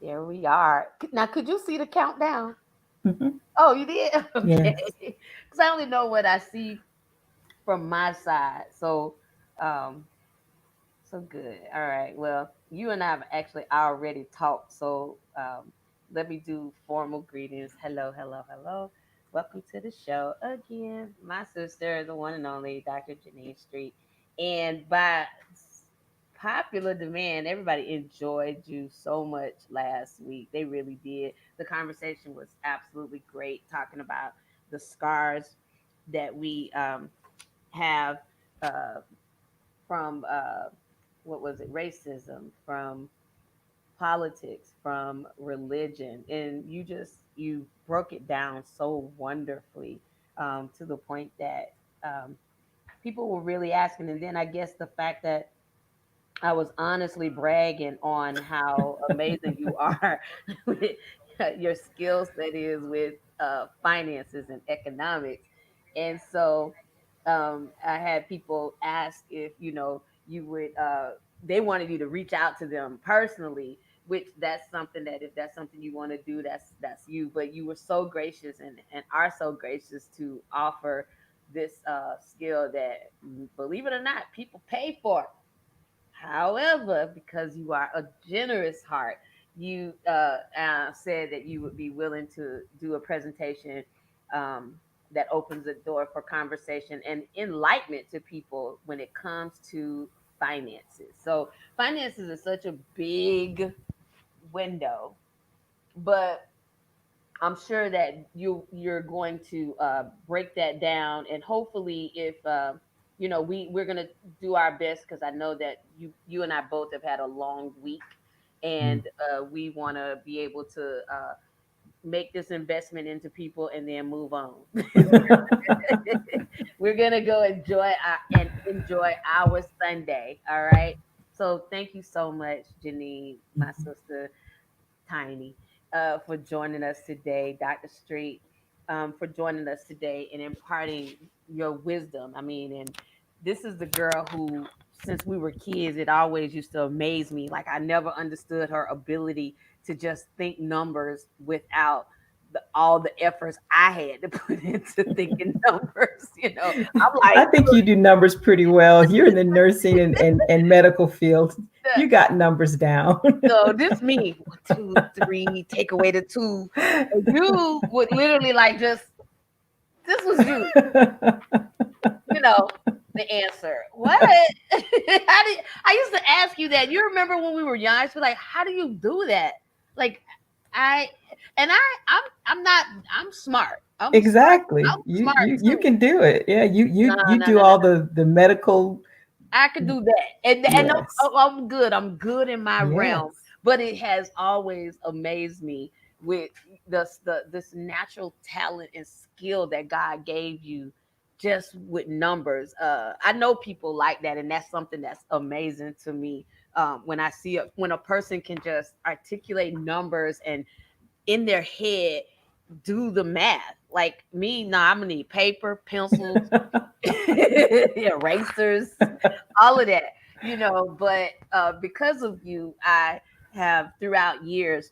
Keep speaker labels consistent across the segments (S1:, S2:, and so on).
S1: Here we are. Now, could you see the countdown?
S2: Hmm.
S1: Oh, you did? Okay.
S2: Yes.
S1: Because I only know what I see from my side. Um, so good. All right. Well, you and I have actually already talked. Let me do formal greetings. Hello, hello, hello. Welcome to the show again. My sister, the one and only Dr. Janine Street. And by popular demand, everybody enjoyed you so much last week. They really did. The conversation was absolutely great, talking about the scars that we have uh, from what was it, racism, from politics, from religion, and you broke it down so wonderfully, to the point that um, people were really asking. And then I guess the fact that I was honestly bragging on how amazing you are with your skill set is with finances and economics. And so I had people ask if, you would, they wanted you to reach out to them personally, which that's something that if that's something you want to do, that's you. But you were so gracious and are so gracious to offer this skill that, believe it or not, people pay for. However, because you are a generous heart, you said that you would be willing to do a presentation that opens the door for conversation and enlightenment to people when it comes to finances. So, finances is such a big window, but I'm sure that you're going to break that down, and hopefully, if we're gonna do our best, because I know that you and I both have had a long week, and we want to be able to make this investment into people and then move on. We're gonna go enjoy our Sunday. All right. So thank you so much, Janine, my sister Tiny, for joining us today, Dr. Street, for joining us today and imparting your wisdom. I mean, and this is the girl who, since we were kids, it always used to amaze me. Like, I never understood her ability to just think numbers without all the efforts I had to put into thinking numbers. I'm
S2: I
S1: like,
S2: think you do numbers pretty well. You're in the nursing and medical field. You got numbers down.
S1: so this me, 1, 2, 3, take away the two. And you would literally like just this was you, you know, the answer. What? How did I used to ask you that? You remember when we were young? I used to be like, how do you do that? Like I and I'm not I'm smart. I'm smart.
S2: Exactly.
S1: I'm
S2: You
S1: smart
S2: you you
S1: too.
S2: can do it. Yeah,
S1: No,
S2: you
S1: no,
S2: do
S1: no, no,
S2: all
S1: no.
S2: the medical.
S1: I could do that, and
S2: Yes.
S1: I'm good. I'm good in my realm.
S2: Yes.
S1: But it has always amazed me with this natural talent and skill that God gave you, just with numbers. I know people like that, and that's something that's amazing to me. When I see when a person can just articulate numbers and in their head do the math. Like me, nah, I'm gonna need paper, pencils, erasers, all of that, but because of you, I have throughout years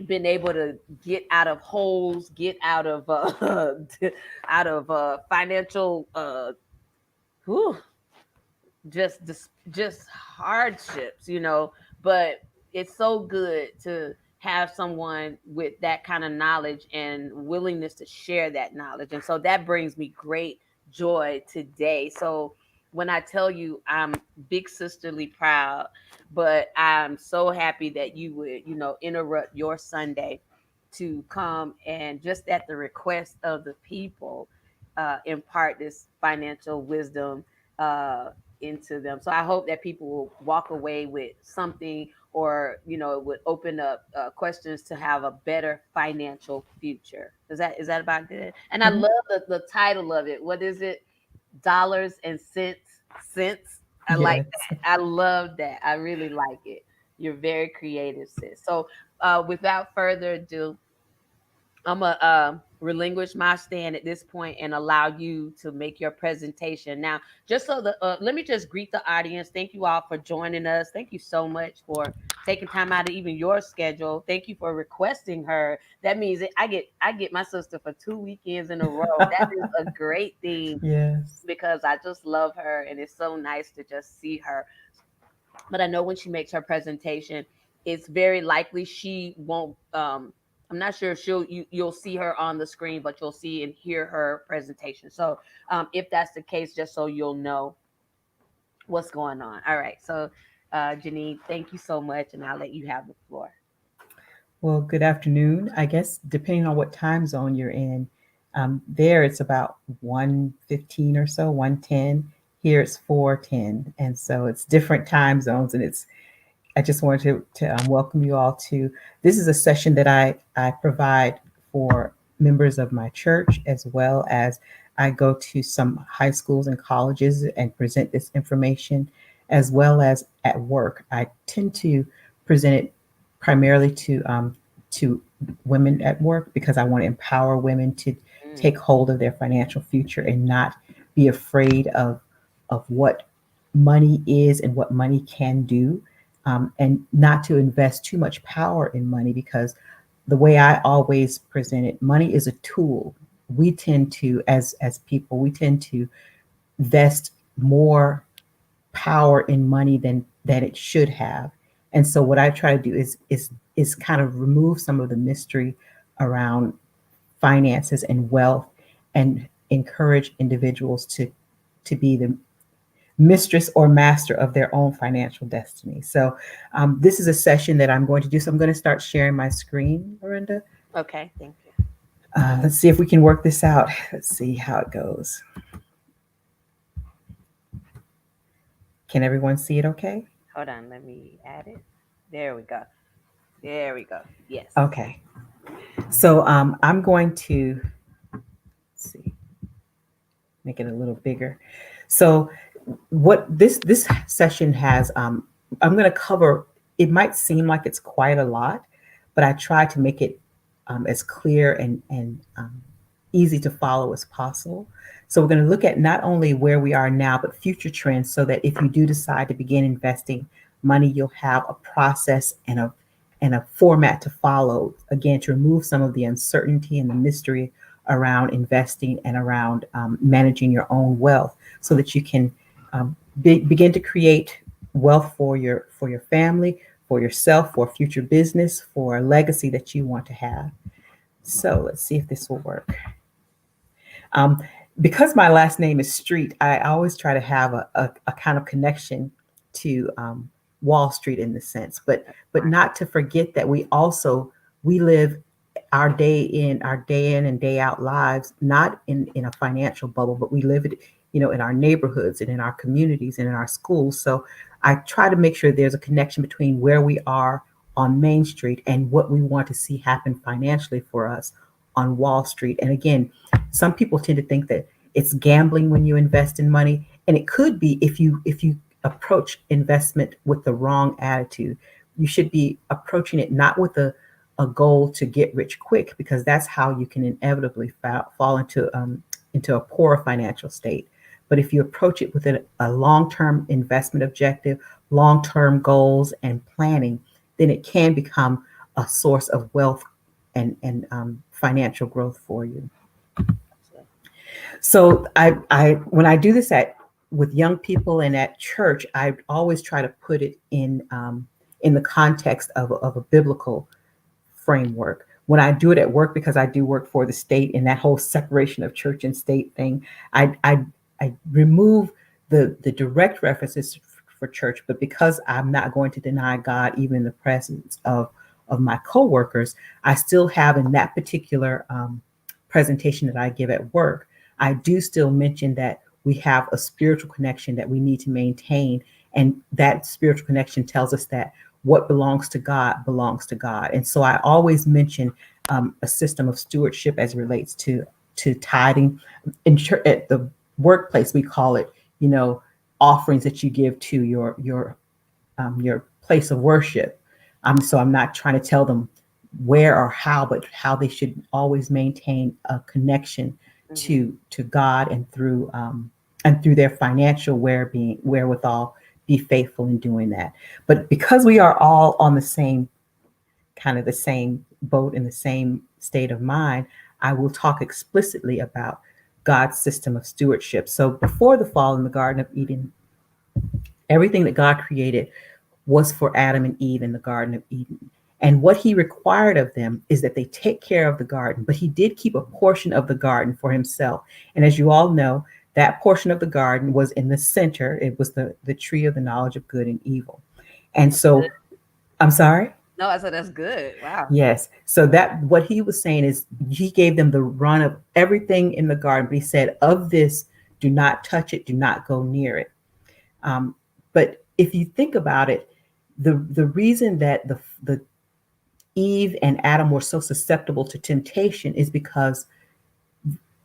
S1: been able to get out of holes, get out of out of financial whew, just hardships, but it's so good to have someone with that kind of knowledge and willingness to share that knowledge. And so that brings me great joy today. So when I tell you I'm big sisterly proud, but I'm so happy that you would, interrupt your Sunday to come and, just at the request of the people, impart this financial wisdom into them. So I hope that people will walk away with something, or it would open up questions to have a better financial future. Is that about good? And I
S2: Mhm.
S1: love the title of it. What is it? Dollars and cents. Cents. I like
S2: Yes.
S1: that. I love that. I really like it. You're very creative, sis. So without further ado, I'm gonna relinquish my stand at this point and allow you to make your presentation. Now, just so the let me just greet the audience. Thank you all for joining us. Thank you so much for taking time out of even your schedule. Thank you for requesting her. That means that I get my sister for 2 weekends in a row. That is a great thing
S2: Yes.
S1: because I just love her and it's so nice to just see her. But I know when she makes her presentation, it's very likely she won't. I'm not sure if you'll see her on the screen, but you'll see and hear her presentation. So if that's the case, just so you'll know what's going on. All right. So Janine, thank you so much, and I'll let you have the floor.
S2: Well, good afternoon. I guess depending on what time zone you're in, there it's about 1:15 or so, 1:10. Here it's 4:10, and so it's different time zones. And it's I just wanted to welcome you all to this is a session that I provide for members of my church, as well as I go to some high schools and colleges and present this information, as well as at work. I tend to present it primarily to women at work because I want to empower women to
S1: Mm,
S2: take hold of their financial future and not be afraid of what money is and what money can do, and not to invest too much power in money, because the way I always present it, money is a tool. We tend to, as people, we tend to invest more power in money than it should have. And so what I try to do is kind of remove some of the mystery around finances and wealth, and encourage individuals to be the mistress or master of their own financial destiny. So this is a session that I'm going to do. So I'm going to start sharing my screen, Lorenda.
S1: okay. Thank you.
S2: Let's see if we can work this out. Let's see how it goes. Can everyone see it okay?
S1: Hold on. Let me add it. There we go. There we go. Yes.
S2: Okay. So I'm going to see, make it a little bigger. So what this session has, I'm going to cover. It might seem like it's quite a lot, but I try to make it as clear and easy to follow as possible. So we're going to look at not only where we are now, but future trends, so that if you do decide to begin investing money, you'll have a process and a format to follow, again, to remove some of the uncertainty and the mystery around investing and around managing your own wealth, so that you can begin to create wealth for your family, for yourself, for future business, for a legacy that you want to have. So let's see if this will work. Um, because my last name is Street, I always try to have a kind of connection to Wall Street in the sense, but not to forget that we live our day in and day out lives, not in a financial bubble, but we live it, in our neighborhoods and in our communities and in our schools. So I try to make sure there's a connection between where we are on Main Street and what we want to see happen financially for us on Wall Street. And again, some people tend to think that it's gambling when you invest in money, and it could be if you approach investment with the wrong attitude. You should be approaching it not with a goal to get rich quick, because that's how you can inevitably fall into a poor financial state. But if you approach it with a long-term investment objective, long-term goals and planning, then it can become a source of wealth and financial growth for you. So I when I do this at with young people and at church, I always try to put it in the context of a biblical framework. When I do it at work, because I do work for the state, and that whole separation of church and state thing, I remove the direct references for church, but because I'm not going to deny God even in the presence of my coworkers, I still have in that particular presentation that I give at work, I do still mention that we have a spiritual connection that we need to maintain, and that spiritual connection tells us that what belongs to God belongs to God. And so I always mention a system of stewardship as it relates to tithing. At the workplace, we call it, offerings that you give to your place of worship. So I'm not trying to tell them, where or how, but how they should always maintain a connection
S1: Mm-hmm.
S2: to God, and through their financial wherewithal, be faithful in doing that. But because we are all on the same kind of the same boat in the same state of mind, I will talk explicitly about God's system of stewardship. So before the fall in the Garden of Eden, everything that God created was for Adam and Eve in the Garden of Eden. And what he required of them is that they take care of the garden, but he did keep a portion of the garden for himself. And as you all know, that portion of the garden was in the center. It was the tree of the knowledge of good and evil. And
S1: That's good.
S2: so, I'm sorry?
S1: No, I said that's good. Wow.
S2: Yes. So that what he was saying is he gave them the run of everything in the garden, but he said, of this, do not touch it, do not go near it. Um, but if you think about it, the reason that the Eve and Adam were so susceptible to temptation is because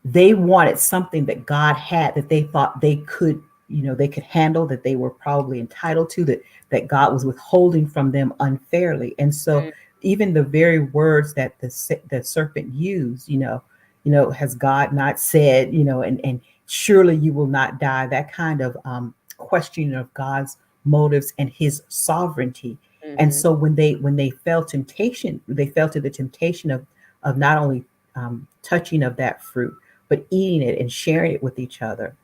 S2: they wanted something that God had, that they thought they could, they could handle, that they were probably entitled to, that God was withholding from them unfairly. And so
S1: Mm,
S2: even the very words that the serpent used, has God not said, and surely you will not die, that kind of questioning of God's motives and his sovereignty. And
S1: mm-hmm.
S2: so when they fell temptation, they fell to the temptation of not only touching of that fruit, but eating it and sharing it with each other.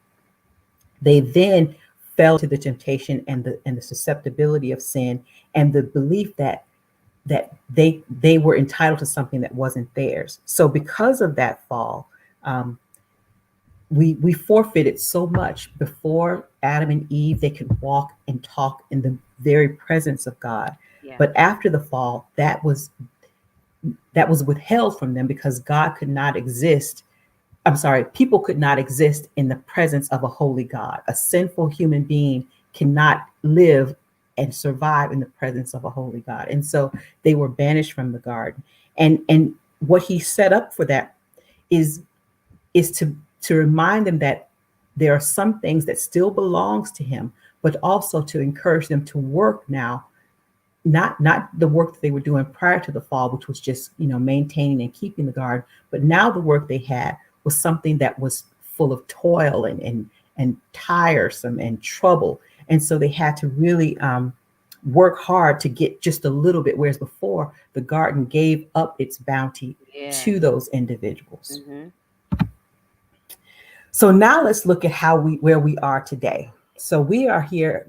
S2: They then fell to the temptation and the susceptibility of sin, and the belief that they were entitled to something that wasn't theirs. So because of that fall, um, we forfeited so much. Before Adam and Eve, they could walk and talk in the very presence of God.
S1: Yeah.
S2: But after the fall, that was withheld from them because God could not exist. I'm sorry, people could not exist in the presence of a holy God. A sinful human being cannot live and survive in the presence of a holy God. And so they were banished from the garden. And what he set up for that is is to remind them that there are some things that still belongs to him, but also to encourage them to work now, not the work that they were doing prior to the fall, which was just maintaining and keeping the garden, but now the work they had was something that was full of toil and tiresome and trouble. And so they had to really work hard to get just a little bit, whereas before the garden gave up its bounty
S1: Yeah.
S2: to those individuals.
S1: Mm-hmm.
S2: So now let's look at where we are today. So we are here,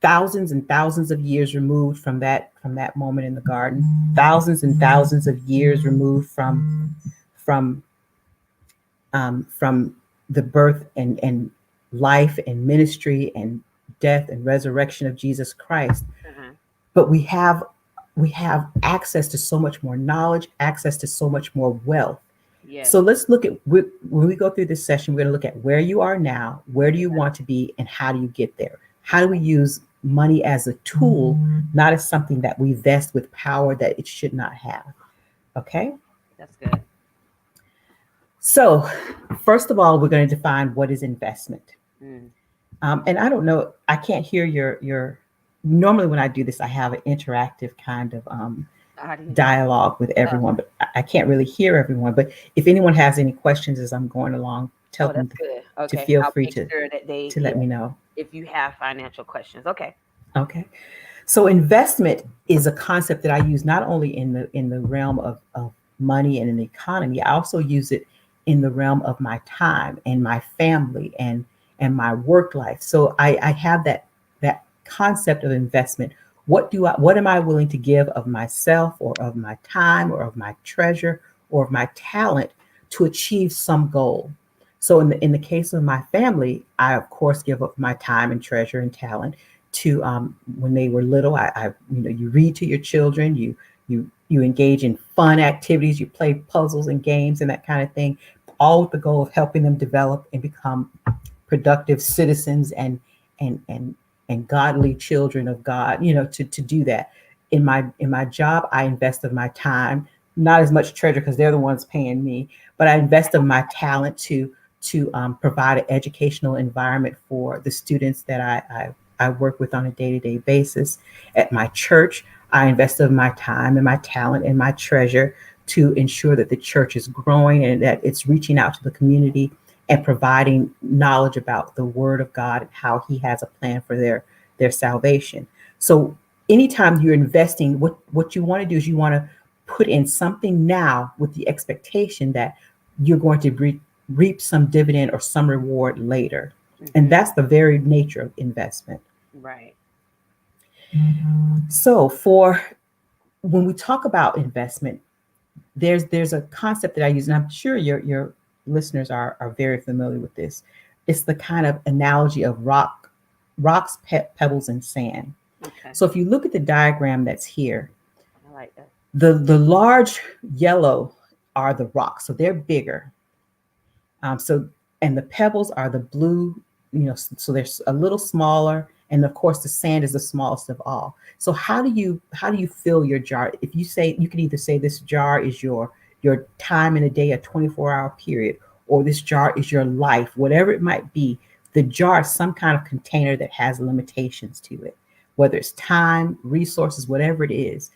S2: thousands and thousands of years removed from that moment in the garden, thousands and thousands of years removed from from the birth and life and ministry and death and resurrection of Jesus Christ.
S1: Uh-huh.
S2: But we have access to so much more knowledge, access to so much more wealth.
S1: Yes.
S2: So let's look at, when we go through this session, we're going to look at where you are now, where do you want to be, and how do you get there? How do we use money as a tool, not as something that we vest with power that it should not have? Okay.
S1: That's good.
S2: So, first of all, we're going to define what is investment.
S1: Mm.
S2: And I don't know, I can't hear your. Normally, when I do this, I have an interactive kind of
S1: Audience.
S2: dialogue with
S1: Oh,
S2: everyone, but I can't really hear everyone. But if anyone has any questions as I'm going along, tell
S1: oh,
S2: them
S1: that's good.
S2: to
S1: Okay.
S2: feel
S1: I'll
S2: free
S1: make sure that they,
S2: to
S1: yeah,
S2: let me know.
S1: if you have financial questions. Okay.
S2: Okay. So investment is a concept that I use not only in the realm of money and in the economy. I also use it in the realm of my time and my family and my work life. So I have that concept of investment. What am I willing to give of myself or of my time or of my treasure or of my talent to achieve some goal? So in the case of my family, I of course give up my time and treasure and talent to when they were little. You read to your children, you engage in fun activities, you play puzzles and games and that kind of thing, all with the goal of helping them develop and become productive citizens and and godly children of God. To do that. In my job, I invest of my time, not as much treasure because they're the ones paying me, but I invest of my talent to provide an educational environment for the students that I work with on a day-to-day basis. At my church, I invest of my time and my talent and my treasure to ensure that the church is growing and that it's reaching out to the community and providing knowledge about the Word of God and how He has a plan for their salvation. So anytime you're investing, what you want to do is you want to put in something now with the expectation that you're going to reap some dividend or some reward later. And
S1: Mm-hmm.
S2: that's the very nature of investment.
S1: Right.
S2: So for when we talk about investment, there's a concept that I use, and I'm sure your listeners are very familiar with this. It's the kind of analogy of rocks, pebbles, and sand.
S1: Okay.
S2: So if you look at the diagram that's here,
S1: I like that.
S2: the large yellow are the rocks, so they're bigger. So and the pebbles are the blue, so they're a little smaller, and of course the sand is the smallest of all. So how do you fill your jar? If you say, you can either say this jar is your time in a day, a 24-hour period, or this jar is your life, whatever it might be. The jar is some kind of container that has limitations to it, whether it's time, resources, whatever it is.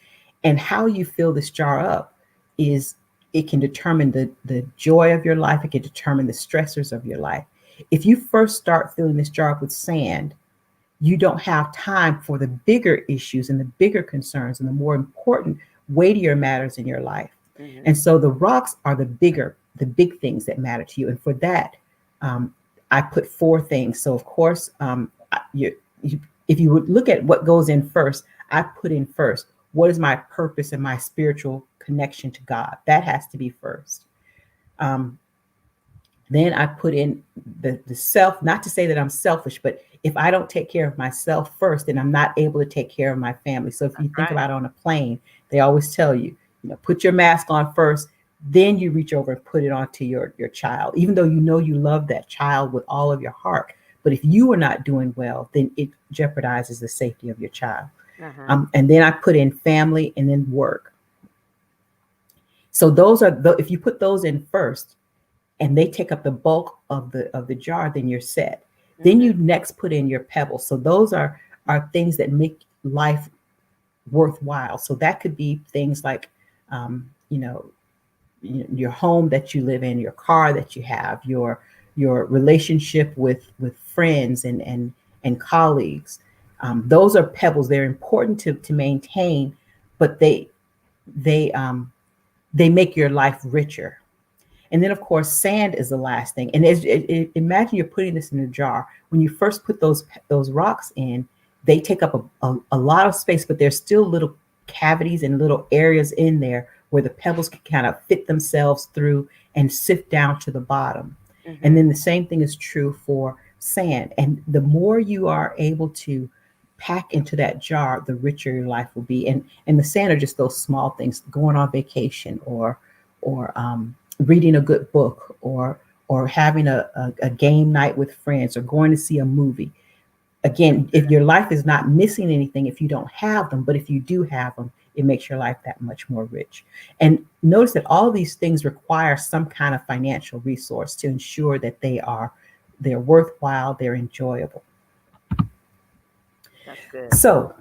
S2: And how you fill this jar up is, it can determine the joy of your life. It can determine the stressors of your life. If you first start filling this jar up with sand, you don't have time for the bigger issues and the bigger concerns and the more important, weightier matters in your life.
S1: Mm-hmm.
S2: And so the rocks are the big things that matter to you. And for that, um, I put four things. So of course, if you would look at what goes in first, I put in first, what is my purpose and my spiritual connection to God? That has to be first. Um, then I put in the self, not to say that I'm selfish, but if I don't take care of myself first, then I'm not able to take care of my family. So if
S1: That's
S2: you think
S1: right.
S2: about on a plane, they always tell you, put your mask on first, then you reach over and put it onto your child, even though you know you love that child with all of your heart. But if you are not doing well, then it jeopardizes the safety of your child.
S1: Uh-huh.
S2: And then I put in family and then work. So those are if you put those in first, and they take up the bulk of the jar, then you're set. Then
S1: Mm-hmm.
S2: you next put in your pebbles. So those are things that make life worthwhile. So that could be things like, um, you know, your home that you live in, your car that you have, your relationship with friends and colleagues. Those are pebbles. They're important to maintain, but they they make your life richer. And then, of course, sand is the last thing. And imagine you're putting this in a jar. When you first put those rocks in, they take up a lot of space, but there's still little cavities and little areas in there where the pebbles can kind of fit themselves through and sift down to the bottom. And
S1: Mm-hmm.
S2: then the same thing is true for sand. And the more you are able to pack into that jar, the richer your life will be. And the sand are just those small things: going on vacation, or reading a good book, or having a game night with friends, or going to see a movie. Again, if your life is not missing anything, if you don't have them, but if you do have them, it makes your life that much more rich. And notice that all of these things require some kind of financial resource to ensure that they're worthwhile, they're enjoyable.
S1: That's good.
S2: So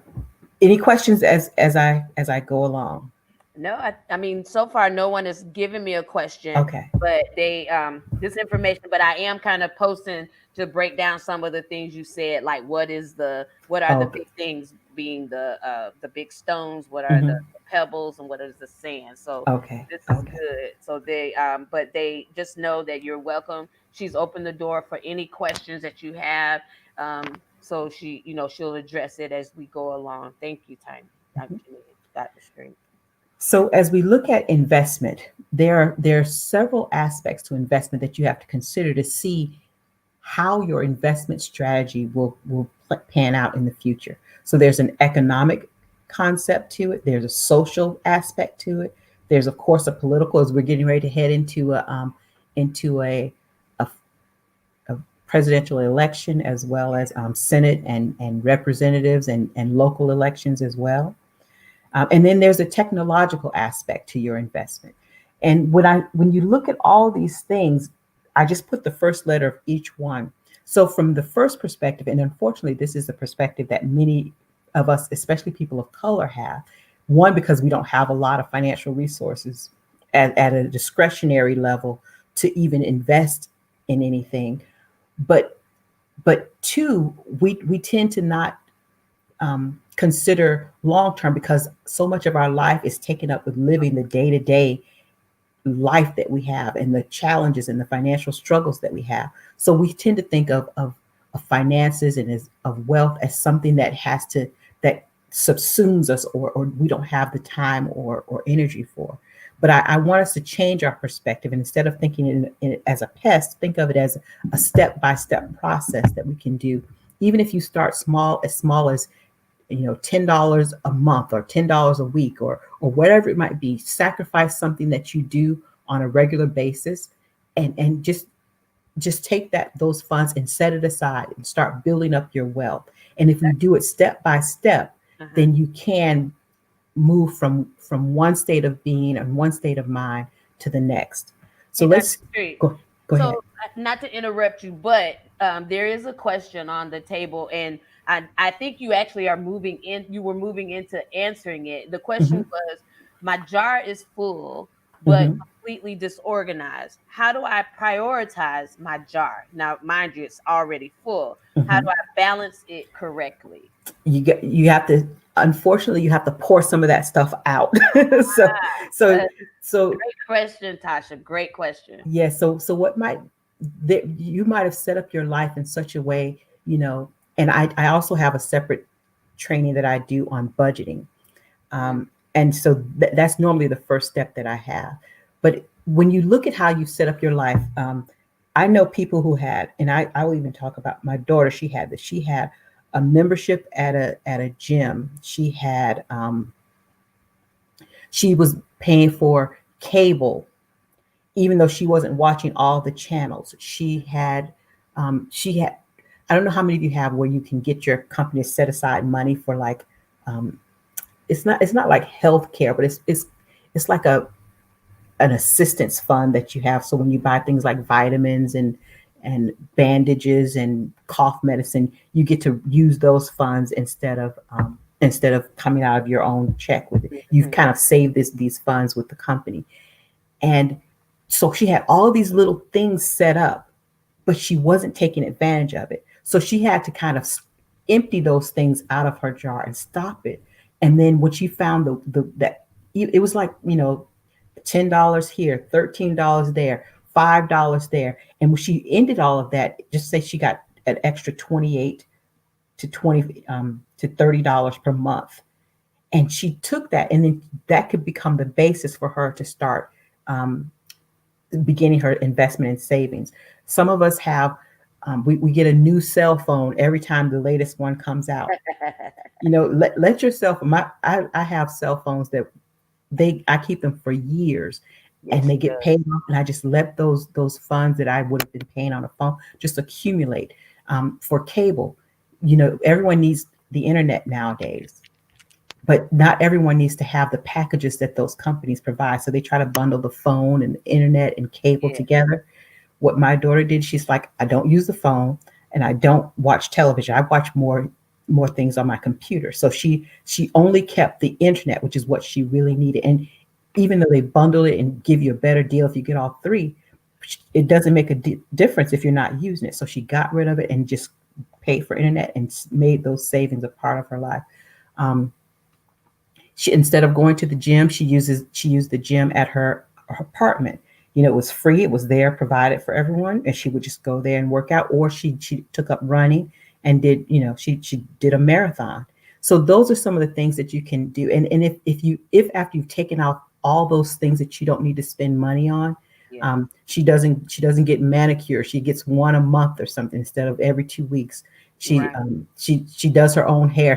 S2: any questions as I go along?
S1: No, I mean, so far no one has given me a question,
S2: Okay.
S1: but they this information, but I am kind of posting to break down some of the things you said, like what are the
S2: Okay.
S1: big things, being the big stones, what are the
S2: Hmm.
S1: pebbles, and what is the sand. So
S2: Okay.
S1: this is
S2: Okay.
S1: good. So they but they just know that you're welcome. She's opened the door for any questions that you have. So she'll address it as we go along. Thank you, Tiny.
S2: Mhm.
S1: Dr. Street.
S2: So as we look at investment, there are several aspects to investment that you have to consider to see how your investment strategy will pan out in the future. So there's an economic concept to it. There's a social aspect to it. There's of course a political, as we're getting ready to head into a, a presidential election, as well as Senate and representatives and local elections as well. And then there's a technological aspect to your investment. And when you look at all these things, I just put the first letter of each one. So from the first perspective, and unfortunately, this is the perspective that many of us, especially people of color, have. One, because we don't have a lot of financial resources at a discretionary level to even invest in anything. But two, we tend to not consider long term because so much of our life is taken up with living the day to day life that we have and the challenges and the financial struggles that we have. So we tend to think of finances and of wealth as something that has to that subsumes us, or we don't have the time or energy for. But I want us to change our perspective, and instead of thinking in it as a pest, think of it as a step by step process that we can do. Even if you start small as $10 a month or $10 a week, or whatever it might be, sacrifice something that you do on a regular basis, and just take those funds and set it aside and start building up your wealth. And if we do it step by step,
S1: Uh-huh.
S2: then you can move from one state of being and one state of mind to the next. So
S1: Hey, Dr.
S2: let's
S1: Street.
S2: go
S1: So,
S2: ahead.
S1: not to interrupt you, but there is a question on the table, and I think you actually are moving in. You were moving into answering it. The question
S2: Hmm.
S1: was, my jar is full, but
S2: Hmm.
S1: completely disorganized. How do I prioritize my jar? Now, mind you, it's already full. How
S2: Hmm.
S1: do I balance it correctly?
S2: You have to, unfortunately, you have to pour some of that stuff out. so so
S1: Uh,
S2: so
S1: Great question, Tasha. Great question.
S2: yeah, so what might that you might have set up your life in such a way, and I also have a separate training that I do on budgeting.
S1: Mm,
S2: And so that's normally the first step that I have. But when you look at how you set up your life, I know people who had, and I will even talk about my daughter. She had this. She had a membership at a gym. She was paying for cable, even though she wasn't watching all the channels. She had. I don't know how many of you have where you can get your company to set aside money for like um, it's not like healthcare, but it's like an assistance fund that you have. So when you buy things like vitamins and bandages and cough medicine, you get to use those funds instead of coming out of your own check with it. You've
S1: mhm.
S2: kind of saved these funds with the company. And so she had all these little things set up, but she wasn't taking advantage of it. So she had to kind of empty those things out of her jar and stop it. And then when she found that it was like, $10 here, $13 there, $5 there. And when she ended all of that, just say she got an extra 28 to 20 to $30 per month. And she took that, and then that could become the basis for her to start um, beginning her investment in savings. Some of us have, we get a new cell phone every time the latest one comes out. Let yourself, I have cell phones that I keep them for years, and
S1: Yes,
S2: they
S1: she
S2: get
S1: does.
S2: paid off, and I just let those funds that I would have been paying on a phone just accumulate. For cable, everyone needs the internet nowadays, but not everyone needs to have the packages that those companies provide. So they try to bundle the phone and the internet and cable
S1: Yeah.
S2: together. What my daughter did, she's like, I don't use the phone and I don't watch television. I watch more things on my computer. So she only kept the internet, which is what she really needed. And even though they bundle it and give you a better deal if you get all three, it doesn't make a difference if you're not using it. So she got rid of it and just paid for internet and made those savings a part of her life. Um, she, instead of going to the gym, she used the gym at her apartment. It was free, it was there, provided for everyone, and she would just go there and work out. Or she took up running and did, she did a marathon. So those are some of the things that you can do. And if after you've taken out all those things that you don't need to spend money on,
S1: Yeah.
S2: she doesn't get manicure. She gets one a month or something instead of every 2 weeks. She
S1: Right.
S2: um she does her own hair.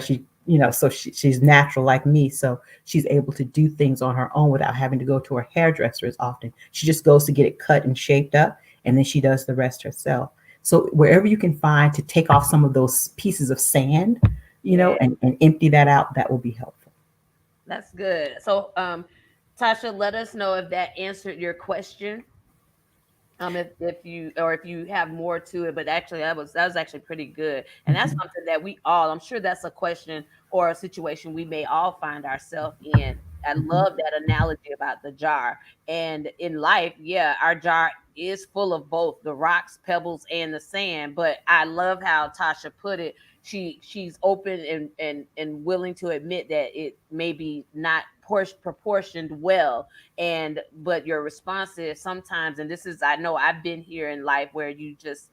S2: So she's natural like me. So she's able to do things on her own without having to go to her hairdresser as often. She just goes to get it cut and shaped up, and then she does the rest herself. So wherever you can find to take off some of those pieces of sand,
S1: Yeah.
S2: and empty that out, that will be helpful.
S1: That's good. So, Tasha, let us know if that answered your question. If you have more to it, but actually that was actually pretty good, and that's
S2: Mhm,
S1: something that we all, I'm sure that's a question or a situation we may all find ourselves in. I
S2: mhm,
S1: love that analogy about the jar. And in life, yeah, our jar is full of both the rocks, pebbles, and the sand. But I love how Tasha put it. She's open and willing to admit that it may be not proportioned well, and but your response is sometimes, and this is, I know I've been here in life where you just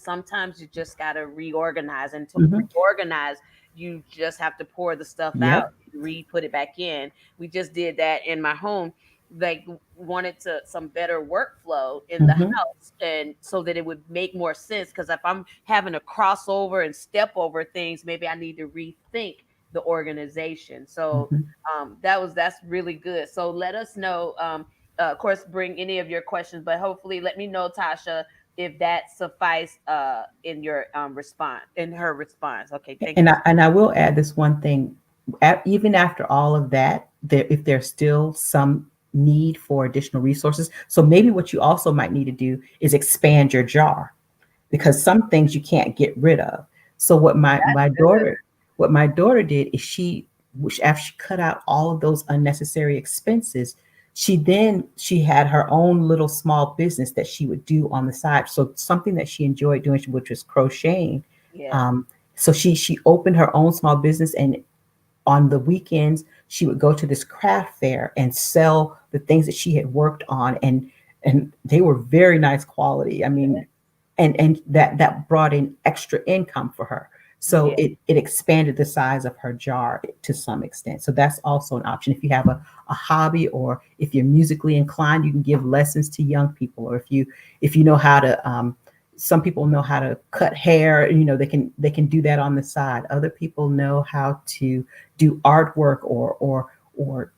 S1: sometimes you just got to reorganize, and to
S2: mhm.
S1: reorganize you just have to pour the stuff out,
S2: Yep.
S1: put it back in. We just did that in my home, like wanted to some better workflow in the
S2: Mhm,
S1: house, and so that it would make more sense, because if I'm having to cross over and step over things, maybe I need to rethink the organization. So
S2: mhm.
S1: that's really good. So let us know. Of course, bring any of your questions, but hopefully, let me know, Tasha, if that suffice in your response, in her response. Okay, thank you.
S2: And I will add this one thing. Even after all of that, if there's still some need for additional resources, so maybe what you also might need to do is expand your jar, because some things you can't get rid of. So
S1: Good.
S2: what my daughter did is which after she cut out all of those unnecessary expenses, she had her own little small business that she would do on the side. So something that she enjoyed doing, which was crocheting.
S1: Yeah,
S2: Um, so she opened her own small business, and on the weekends she would go to this craft fair and sell the things that she had worked on, and they were very nice quality. I mean, and that brought in extra income for her. So
S1: yeah,
S2: it expanded the size of her jar to some extent. So that's also an option. If you have a hobby, or if you're musically inclined, you can give lessons to young people. Or if you know how to some people know how to cut hair, they can do that on the side. Other people know how to do artwork, or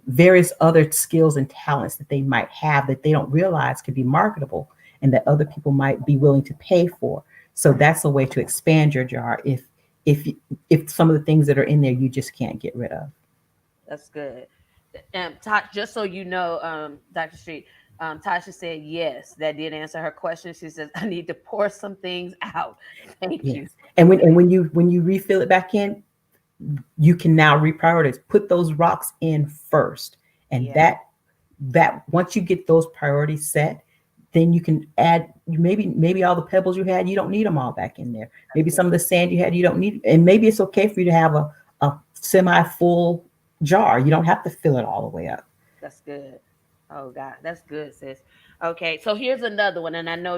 S2: various other skills and talents that they might have that they don't realize could be marketable, and that other people might be willing to pay for. So that's a way to expand your jar if if some of the things that are in there you just can't get rid of.
S1: that's good. Just so you know, Dr. Street, Tasha said yes. That did answer her question. She says, I need to pour some things out. Thank you.
S2: Yes. And when you refill it back in, you can now reprioritize. Put those rocks in first. And
S1: Yeah,
S2: that once you get those priorities set, then you can add, maybe all the pebbles you had, you don't need them all back in there.
S1: that's
S2: Maybe
S1: good.
S2: some of the sand you had, you don't need, and maybe it's okay for you to have a semi full jar. You don't have to fill it all the way up.
S1: That's good. Oh God, that's good, sis. Okay, so here's another one, and I know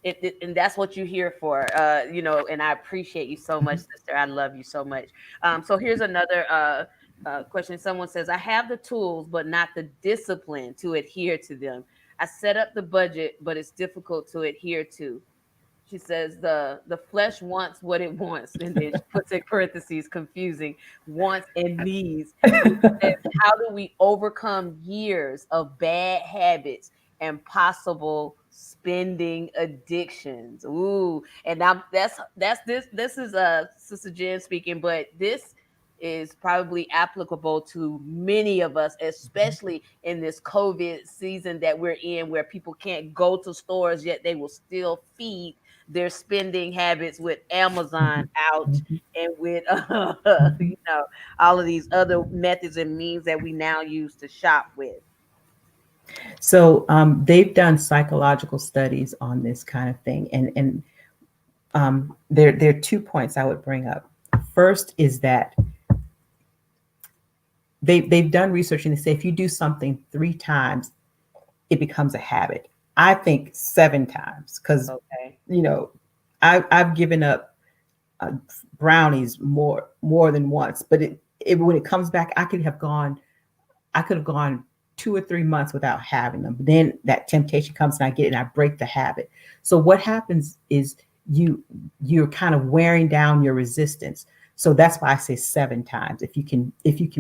S1: and that's what you're here for. And I appreciate you so much, sister. I love you so much. So here's another question. Someone says, I have the tools, but not the discipline to adhere to them. I set up the budget, but it's difficult to adhere to. She says the flesh wants what it wants, and then she puts in parentheses confusing wants and needs. And she says, how do we overcome years of bad habits and possible spending addictions? Ooh, and now that's this is Sister Jen speaking, but this is probably applicable to many of us, especially in this COVID season that we're in, where people can't go to stores yet they will still feed their spending habits with Amazon
S2: Mhm,
S1: out,
S2: mhm,
S1: and with
S2: mhm.
S1: all of these other methods and means that we now use to shop with.
S2: So they've done psychological studies on this kind of thing, and there are 2 points I would bring up. First is that they've done research, and they say if you do something 3 times, it becomes a habit. I think 7 times, because
S1: Okay,
S2: you know I've given up uh, brownies more than once, but when it comes back, I could have gone 2 or 3 months without having them. But then that temptation comes, and I get it, and I break the habit. So what happens is you're kind of wearing down your resistance. So that's why I say 7 times. If you can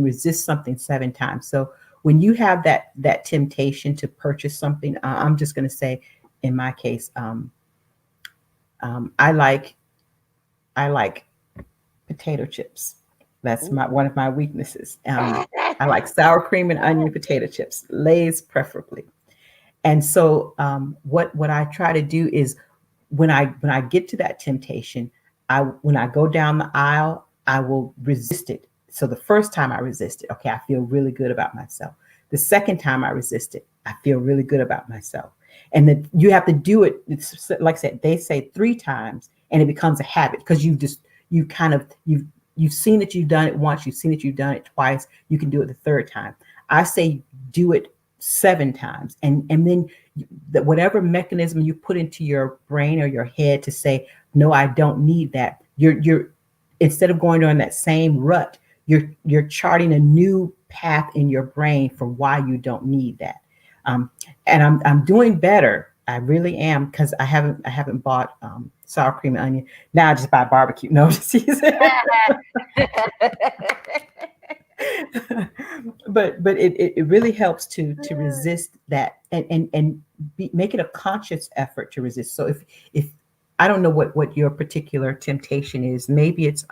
S2: resist something 7 times. So when you have that temptation to purchase something, I'm just going to say, in my case, um, I like I like potato chips. That's
S1: ooh.
S2: one of my weaknesses. I like sour cream and onion potato chips, Lay's preferably. And so what I try to do is when I get to that temptation, I when I go down the aisle, I will resist it. So the first time I resist it, okay, I feel really good about myself. The second time I resist it, I feel really good about myself. And that you have to do it. It's like I said, they say 3 times, and it becomes a habit because you kind of you've seen that you've done it once, you've seen that you've done it twice. You can do it the third time. I say do it 7 times, and then that whatever mechanism you put into your brain or your head to say no, I don't need that, you're instead of going on that same rut, you're charting a new path in your brain for why you don't need that. um, and I'm doing better. I really am, because I haven't bought sour cream and onion. Now I just buy barbecue. No, just but it really helps to resist that, and make it a conscious effort to resist. So if I don't know what your particular temptation is, maybe it's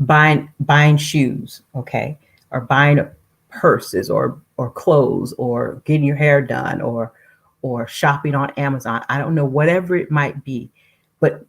S2: buying shoes, okay, or buying purses, or clothes, or getting your hair done, or shopping on Amazon. I don't know, whatever it might be, but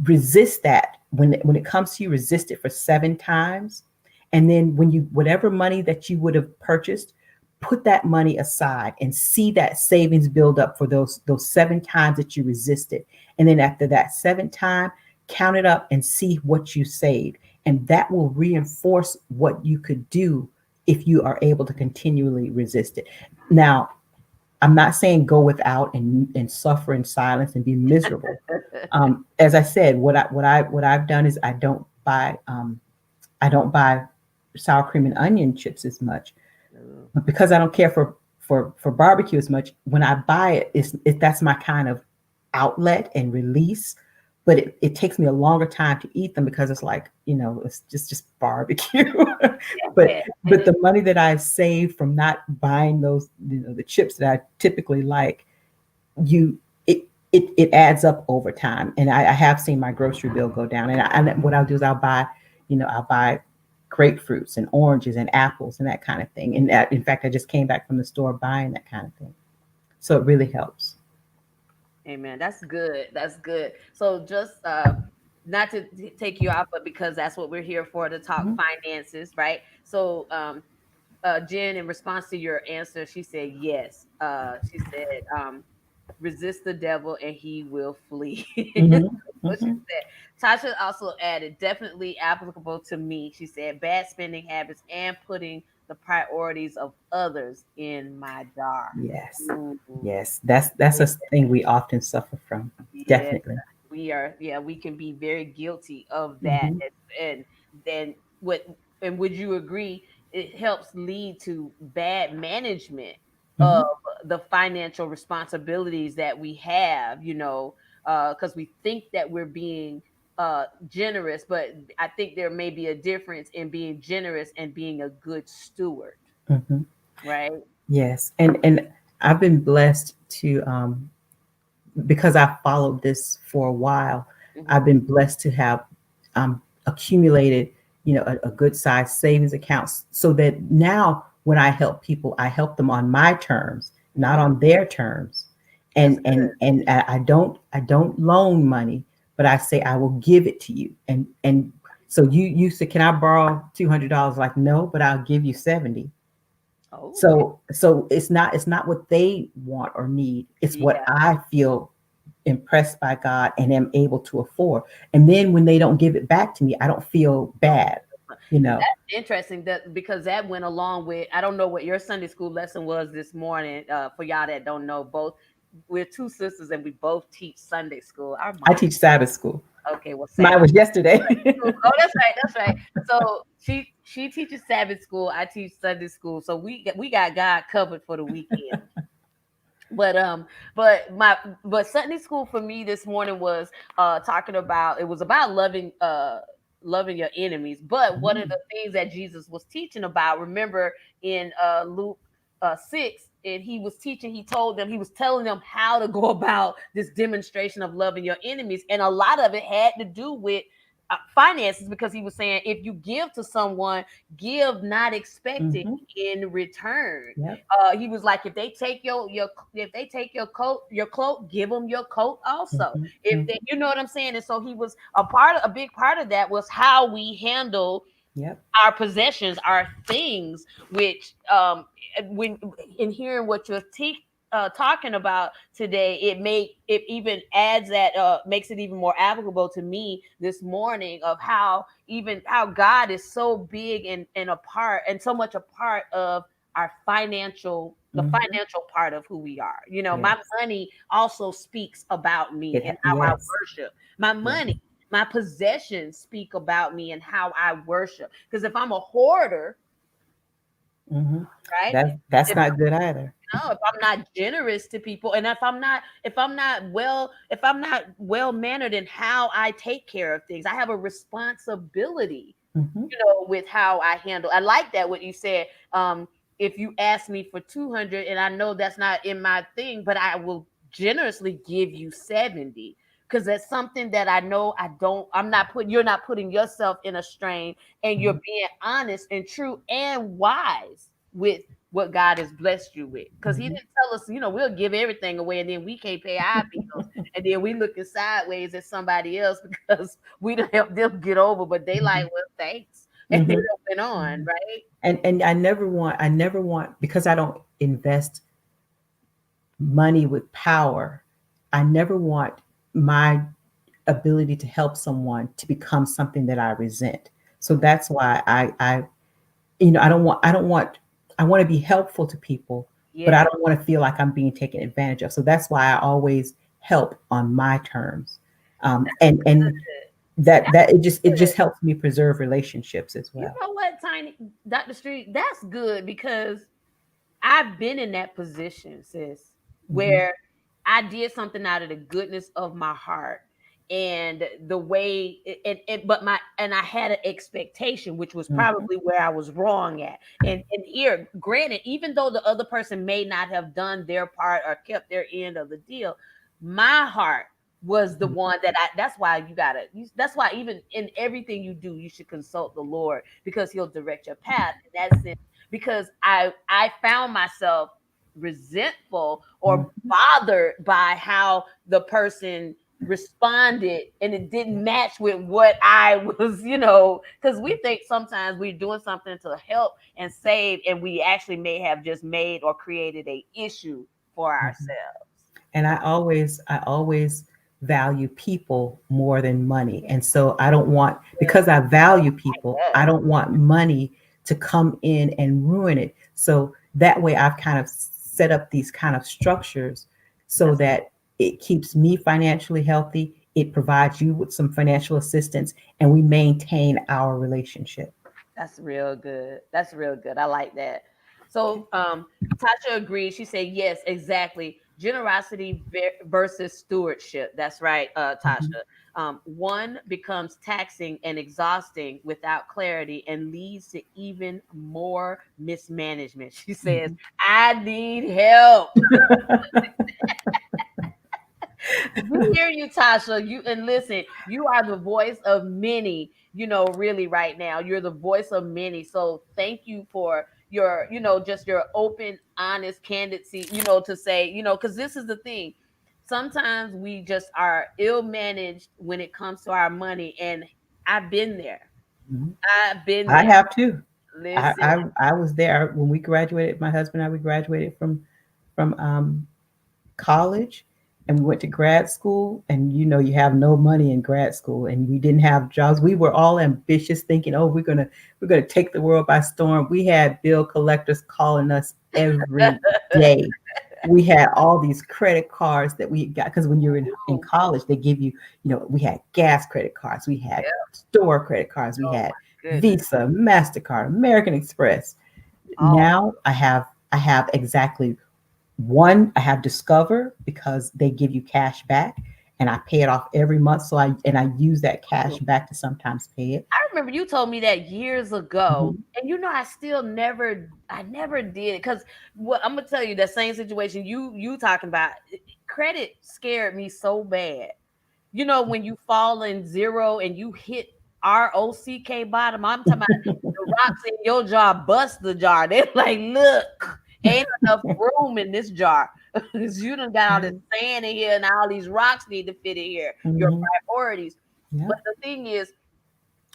S2: resist that. When it comes to you, resist it for 7 times, and then when you whatever money that you would have purchased, put that money aside and see that savings build up for those 7 times that you resisted. And then after that 7th time, count it up and see what you saved, and that will reinforce what you could do if you are able to continually resist it. Now, I'm not saying go without and suffer in silence and be miserable. As I said, what I've done is I don't buy sour cream and onion chips as much, but because I don't care for barbecue as much. When I buy it, that's my kind of outlet and release. But it takes me a longer time to eat them, because it's like, it's just barbecue. but
S1: Yeah.
S2: but the money that I've saved from not buying those, the chips that I typically like, you it adds up over time. And I have seen my grocery bill go down. And what I'll do is I'll buy grapefruits and oranges and apples and that kind of thing. And that, in fact, I just came back from the store buying that kind of thing. So it really helps.
S1: Amen. That's good. That's good. So just not to take you out, but because that's what we're here for, to talk
S2: Mhm.
S1: finances, right? So Jen, in response to your answer, she said yes. She said resist the devil and he will flee.
S2: Mhm.
S1: What she
S2: Mhm.
S1: said. Tasha also added, definitely applicable to me. She said, bad spending habits and putting the priorities of others in my jar.
S2: Yes.
S1: Ooh,
S2: Yes. That's a thing we often suffer from.
S1: yeah,
S2: Definitely.
S1: we are. Yeah, we can be very guilty of that.
S2: Mhm.
S1: And then what? And would you agree? It helps lead to bad management of
S2: Mhm.
S1: the financial responsibilities that we have. Because we think that we're being generous, but I think there may be a difference in being generous and being a good steward,
S2: Mhm.
S1: right?
S2: Yes. And I've been blessed to, because I followed this for a while. I've
S1: Hmm.
S2: been blessed to have accumulated, a good sized savings account, so that now when I help people, I help them on my terms, not
S1: Hmm.
S2: on their terms.
S1: That's
S2: And I don't loan money, but I say I will give it to you. And so you said, can I borrow $200? Like, no, but I'll give you 70.
S1: okay.
S2: So it's not what they want or need. It's what
S1: Yeah.
S2: I feel impressed by God and am able to afford. And then when they don't give it back to me, I don't feel bad, you know.
S1: That's interesting, that because that went along with, I don't know what your Sunday school lesson was this morning. For y'all that don't know, both we're two sisters and we both teach Sunday school. Our
S2: I
S1: mom,
S2: teach Sabbath school.
S1: okay, well,
S2: Mine
S1: Sabbath
S2: was yesterday.
S1: school. Oh, that's right, that's right. So she teaches Sabbath school. I teach Sunday school. So we got God covered for the weekend. but um but Sunday school for me this morning was talking about, it was about loving your enemies. But one of the things that Jesus was teaching about, remember, in Luke 6, and he was teaching, he told them, he was telling them how to go about this demonstration of loving your enemies, and a lot of it had to do with finances, because he was saying if you give to someone, give not expecting
S2: Mm-hmm.
S1: in return.
S2: Yep.
S1: He was like, if they take your if they take your cloak, give them your coat also.
S2: Mm-hmm.
S1: If
S2: Mm-hmm.
S1: they, you know what I'm saying. And so he was a big part of that was how we handle
S2: Yep.
S1: our possessions, our things, which when in hearing what you're talking about today, it even adds that makes it even more applicable to me this morning of how even how God is so big and a part and so much a part of our the
S2: Mm-hmm.
S1: financial part of who we are. You know, my
S2: Yes.
S1: money also speaks about me and how I
S2: Yes.
S1: worship. My
S2: Yes.
S1: money, my possessions speak about me and how I worship. Because if I'm a hoarder,
S2: Mm-hmm.
S1: right?
S2: That's
S1: If
S2: not good either.
S1: no, if I'm not generous to people, and if I'm not well mannered in how I take care of things, I have a responsibility,
S2: Mm-hmm.
S1: with how I handle. I like that what you said. If you ask me for 200, and I know that's not in my thing, but I will generously give you 70, because that's something that I know I don't. I'm not putting. You're not putting yourself in a strain, and you're
S2: Mm-hmm.
S1: being honest and true and wise with what God has blessed you with. Because He
S2: Mm-hmm.
S1: didn't tell us, we'll give everything away, and then we can't pay our bills, and then we looking sideways at somebody else because we don't help them get over, but they like, well, thanks. And they
S2: Mm-hmm.
S1: don't went on,
S2: Mm-hmm.
S1: right?
S2: And I never want because I don't invest money with power. I never want my ability to help someone to become something that I resent. So that's why I want to be helpful to people, but I
S1: Yeah.
S2: don't want to feel like I'm being taken advantage of. So that's why I always help on my terms. And that it just
S1: Good.
S2: helps me preserve relationships as
S1: You
S2: well.
S1: know what, Tiny Dr. Street? That's good because I've been in that position, sis,
S2: Hmm.
S1: where I did something out of the goodness of my heart. And the way but I had an expectation, which was
S2: Hmm.
S1: probably where I was wrong at. And here, granted, even though the other person may not have done their part or kept their end of the deal, my heart was the one that that's why that's why even in everything you do, you should consult the Lord, because He'll direct your path in that sense. Because I found myself resentful or
S2: Hmm.
S1: bothered by how the person responded, and it didn't match with what I was, because we think sometimes we're doing something to help and save, and we actually may have just made or created a issue for
S2: Hmm.
S1: ourselves.
S2: And I always value people more than money. And so I don't want, because I value people,
S1: Yeah,
S2: I don't want money to come in and ruin it. So that way I've kind of set up these kind of structures so
S1: that's
S2: that it keeps me financially healthy, it provides you with some financial assistance, and we maintain our relationship.
S1: That's real good. That's real good. I like that. So, Tasha agrees. She said, yes, exactly. Generosity versus stewardship. That's right,
S2: Mhm.
S1: Tasha. One becomes taxing and exhausting without clarity and leads to even more mismanagement. She says,
S2: Mhm.
S1: I need help. We hear you, Tasha. You and listen, you are the voice of many, really right now. You're the voice of many. So thank you for your, just your open, honest candidacy, to say, because this is the thing. Sometimes we just are ill managed when it comes to our money. And I've been there.
S2: Mhm.
S1: I've been
S2: I
S1: there.
S2: have too. I,
S1: Listen.
S2: I I was there when we graduated. My husband and I, we graduated from college, and we went to grad school. And you have no money in grad school, and we didn't have jobs. We were all ambitious, thinking, oh, we're gonna take the world by storm. We had bill collectors calling us every day. We had all these credit cards that we got, because when you're in
S1: Ooh,
S2: college, they give you, we had gas credit cards, we had
S1: yeah.
S2: store credit cards, we
S1: Oh
S2: had
S1: my goodness.
S2: Visa, MasterCard, American Express.
S1: Oh,
S2: Now I have exactly one. I have Discover, because they give you cash back, and I pay it off every month. So I use that cash back to sometimes pay it.
S1: I remember you told me that years ago,
S2: Mhm.
S1: and I still never did, because what I'm gonna tell you, that same situation you talking about, credit scared me so bad you know, when you fall in zero and you hit ROCK bottom, I'm talking about the rocks in your jar bust the jar. They're like, look, ain't enough room in this jar. 'Cause you done got all this
S2: Right.
S1: sand in here and all these rocks need to fit in here. Your
S2: Hmm.
S1: priorities.
S2: Yeah.
S1: But the thing is,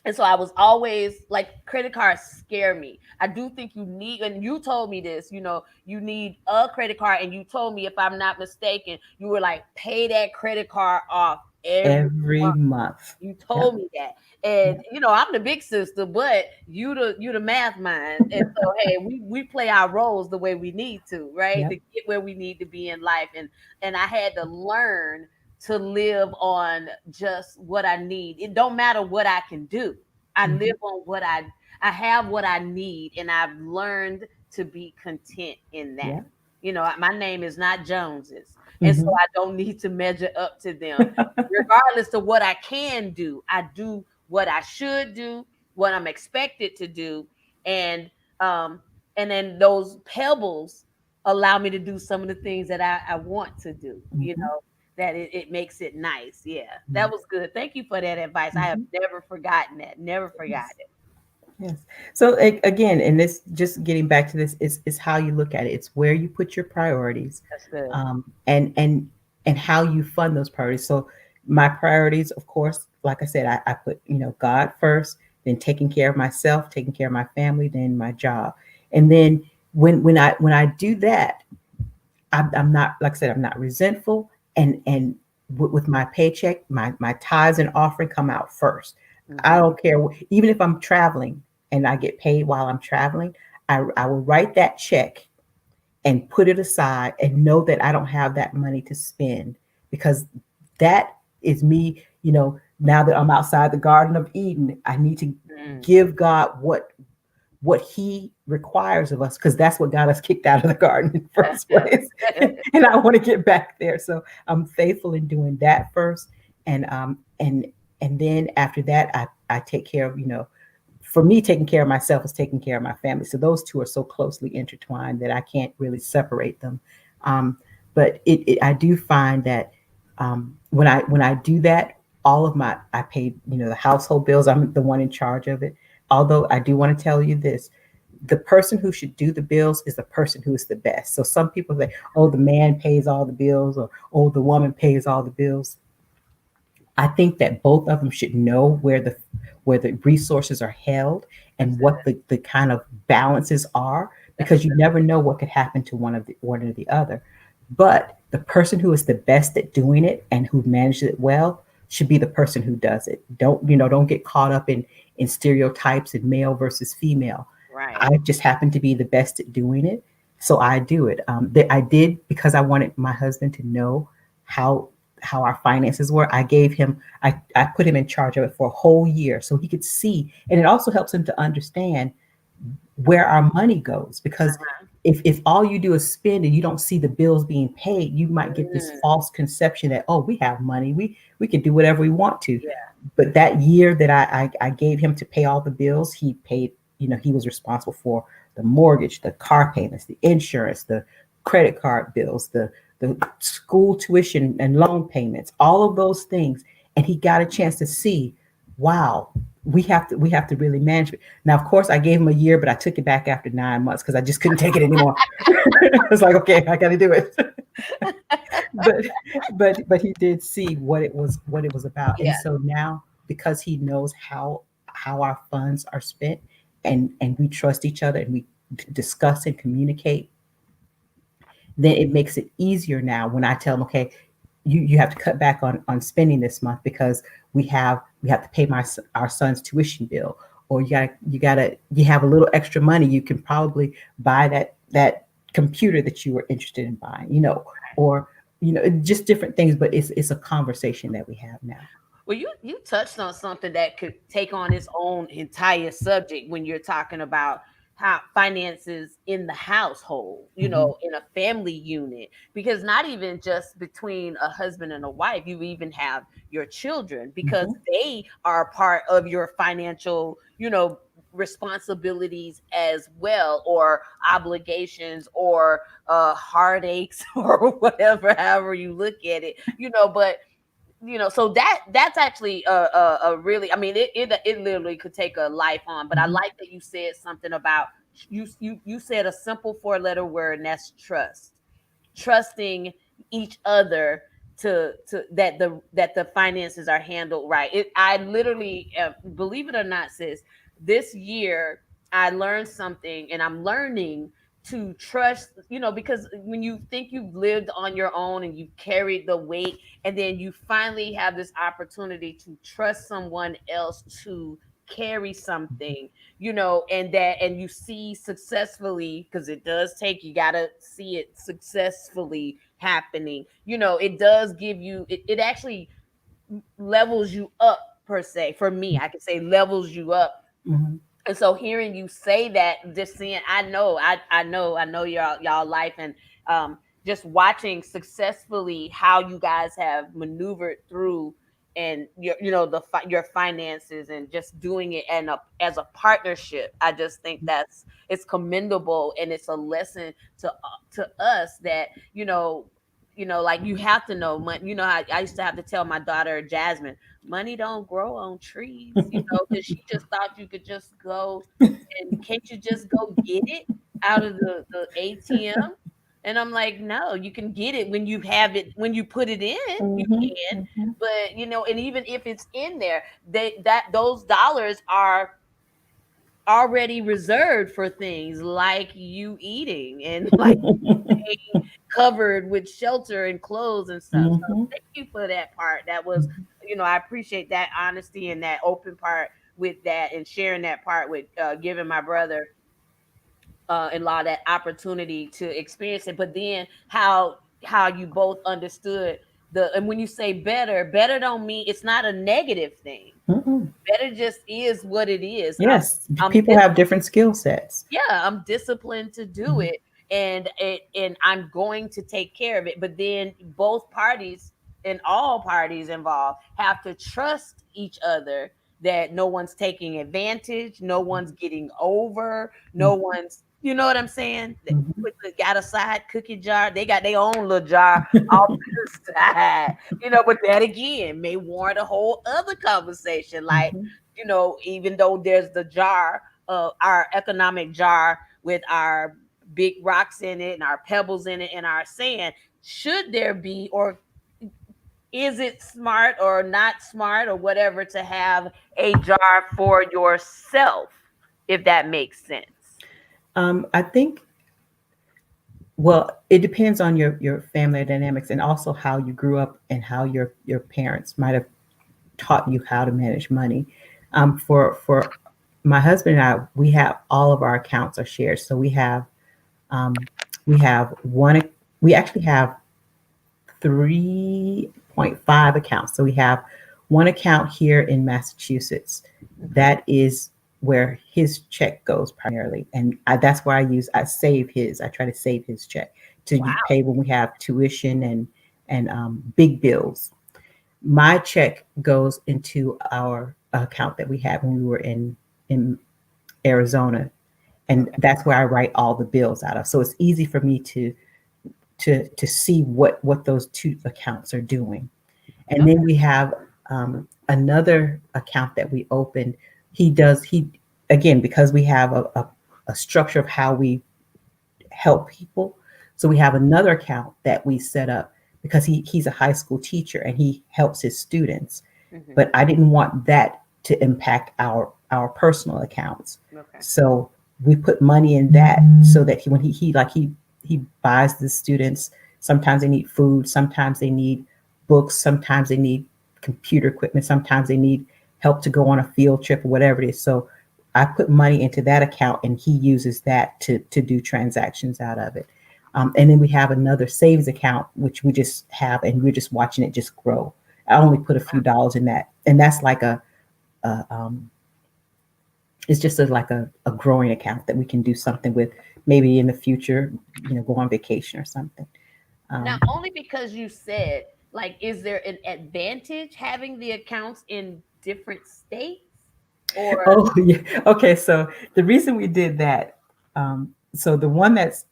S1: and so I was always like, credit cards scare me. I do think you need, and you told me this, you know, you need a credit card. And you told me, if I'm not mistaken, you were like, pay that credit card off every
S2: Every
S1: month.
S2: month.
S1: You
S2: Yep.
S1: told me that. And
S2: Yep.
S1: you know, I'm the big sister, but you the math mind. And so hey, we play our roles the way we need to, right? To
S2: Yep.
S1: get where we need to be in life. And I had to learn to live on just what I need. It don't matter what I can do. I
S2: Hmm.
S1: live on I have what I need, and I've learned to be content in that.
S2: Yep.
S1: You know, my name is not Jones's, and so
S2: Hmm.
S1: I don't need to measure up to them. Regardless of what I can do, I do what I should do, what I'm expected to do, and um and then those pebbles allow me to do some of the things that I want to do. You
S2: Hmm.
S1: know, that it makes it nice. Yeah, that
S2: Yeah.
S1: was good. Thank you for that advice. I have
S2: Hmm.
S1: never forgotten that. Never forgot
S2: Yes.
S1: it.
S2: Yes. So again, and this just getting back to this is how you look at it. It's where you put your priorities,
S1: That's good.
S2: um, and and and how you fund those priorities. So my priorities, of course, like I said, I put God first, then taking care of myself, taking care of my family, then my job, and then when I do that, I'm not, like I said, I'm not resentful, and with my paycheck, my tithes and offering come out first. I
S1: Hmm.
S2: don't care, even if I'm traveling and I get paid while I'm traveling, I will write that check and put it aside and know that I don't have that money to spend, because that is me. Now that I'm outside the Garden of Eden, I need to
S1: Mm.
S2: give God what he requires of us, because that's what got us kicked out of the garden in the first place. And I want to get back there, so I'm faithful in doing that first. And then after that, I take care of, for me, taking care of myself is taking care of my family. So those two are so closely intertwined that I can't really separate them. um, but I do find that, when I do that, all of my I pay, the household bills. I'm the one in charge of it. Although I do want to tell you this: the person who should do the bills is the person who is the best. So some people say, "Oh, the man pays all the bills," or "Oh, the woman pays all the bills." I think that both of them should know where the resources are held
S1: That's
S2: and what
S1: good.
S2: the kind of balances are,
S1: That's
S2: because you
S1: good.
S2: never know what could happen to one or the other. But the person who is the best at doing it and who manages it well should be the person who does it. Don't get caught up in stereotypes and male versus female.
S1: Right.
S2: I just happen to be the best at doing it, so I do it. I did, because I wanted my husband to know how how our finances were. I put him in charge of it for a whole year so he could see, and it also helps him to understand where our money goes. Because
S1: Uh-huh.
S2: if all you do is spend and you don't see the bills being paid, you might get this
S1: Mm.
S2: false conception that, oh, we have money, we can do whatever we want to.
S1: Yeah.
S2: But that year that I gave him to pay all the bills, he paid. He was responsible for the mortgage, the car payments, the insurance, the credit card bills, the school tuition and loan payments, all of those things. And he got a chance to see, wow, we have to really manage it. Now, of course, I gave him a year, but I took it back after 9 months because I just couldn't take it anymore. It's like, okay, I got to do it. but but he did see what it was about. And
S1: Yeah.
S2: so now, because he knows how our funds are spent, and we trust each other, and we discuss and communicate, then it makes it easier now when I tell him, okay, you have to cut back on spending this month, because we have to pay our son's tuition bill, or you have a little extra money, you can probably buy that computer that you were interested in buying, or just different things. But it's a conversation that we have now.
S1: Well, you touched on something that could take on its own entire subject when you're talking about how finances in the household,
S2: Hmm.
S1: in a family unit, because not even just between a husband and a wife, you even have your children, because
S2: Hmm.
S1: they are a part of your financial, responsibilities as well, or obligations, or heartaches, or whatever, however you look at it, but so that's actually a really, I mean, it literally could take a life on. But I
S2: Mhm.
S1: like that you said something about, you said a simple four-letter word, and that's trust. Trusting each other to that the finances are handled right. I literally, believe it or not, sis, this year I learned something, and I'm learning to trust, because when you think you've lived on your own and you've carried the weight, and then you finally have this opportunity to trust someone else to carry something, and you see successfully, because it does take, you gotta see it successfully happening. It does give you, it actually levels you up, per se. For me, I could say levels you up.
S2: Mhm.
S1: And so hearing you say that, just seeing, I know y'all life, and just watching successfully how you guys have maneuvered through, and your finances, and just doing it, and as a partnership. I just think it's commendable, and it's a lesson to us that, like, you have to know money. I used to have to tell my daughter Jasmine, money don't grow on trees, because she just thought you could just go, and can't you just go get it out of the ATM? And I'm like, no, you can get it when you have it, when you put it in, you
S2: Mhm.
S1: can.
S2: Mhm.
S1: But and even if it's in there, those dollars are already reserved for things like you eating, and like staying covered with shelter and clothes and stuff. So
S2: Mhm.
S1: thank you for that part. That was, I appreciate that honesty and that open part with that, and sharing that part with, giving my brother, in law, that opportunity to experience it. But then how you both understood and when you say better don't mean it's not a negative thing.
S2: Mhm.
S1: Better just is what it is.
S2: Yes,
S1: I'm
S2: people have different skill sets.
S1: Yeah, I'm disciplined to do
S2: Mhm.
S1: it, and I'm going to take care of it. But then both parties, and all parties involved, have to trust each other, that no one's taking advantage, no one's getting over, no one's, you know what I'm saying? They
S2: Mhm.
S1: got a side cookie jar. They got their own little jar off to the side, but that again may warrant a whole other conversation. Like,
S2: Mhm.
S1: even though there's the jar, our economic jar with our big rocks in it and our pebbles in it and our sand, should there be, or is it smart or not smart or whatever, to have a jar for yourself, if that makes sense?
S2: I think, well, it depends on your family dynamics and also how you grew up and how your parents might have taught you how to manage money. For my husband and I, we have all of our accounts are shared. So um, we have one. We actually have 3.5 accounts. So we have one account here in Massachusetts.
S1: Okay.
S2: That is where his check goes primarily, and that's where I save his. I try to save his check to
S1: Wow.
S2: pay when we have tuition and big bills. My check goes into our account that we had when we were in Arizona, and
S1: Okay.
S2: that's where I write all the bills out of. So it's easy for me to see what those two accounts are doing. And then we have another account that we opened. He again, because we have a structure of how we help people. So we have another account that we set up because he's a high school teacher and he helps his students.
S1: Hmm.
S2: But I didn't want that to impact our personal accounts.
S1: Okay.
S2: So we put money in that so that when he buys the students, sometimes they need food, sometimes they need books, sometimes they need computer equipment, sometimes they need help to go on a field trip or whatever it is. So I put money into that account and he uses that to do transactions out of it. And then we have another savings account, which we just have, and we're just watching it just grow. I only put a few dollars in that. And that's like a it's just like a growing account that we can do something with maybe in the future, go on vacation or something.
S1: Now,
S2: Um,
S1: only because you said, like, is there an advantage having the accounts in different states? Or
S2: oh, yeah. Okay. So the reason we did that, so the one that's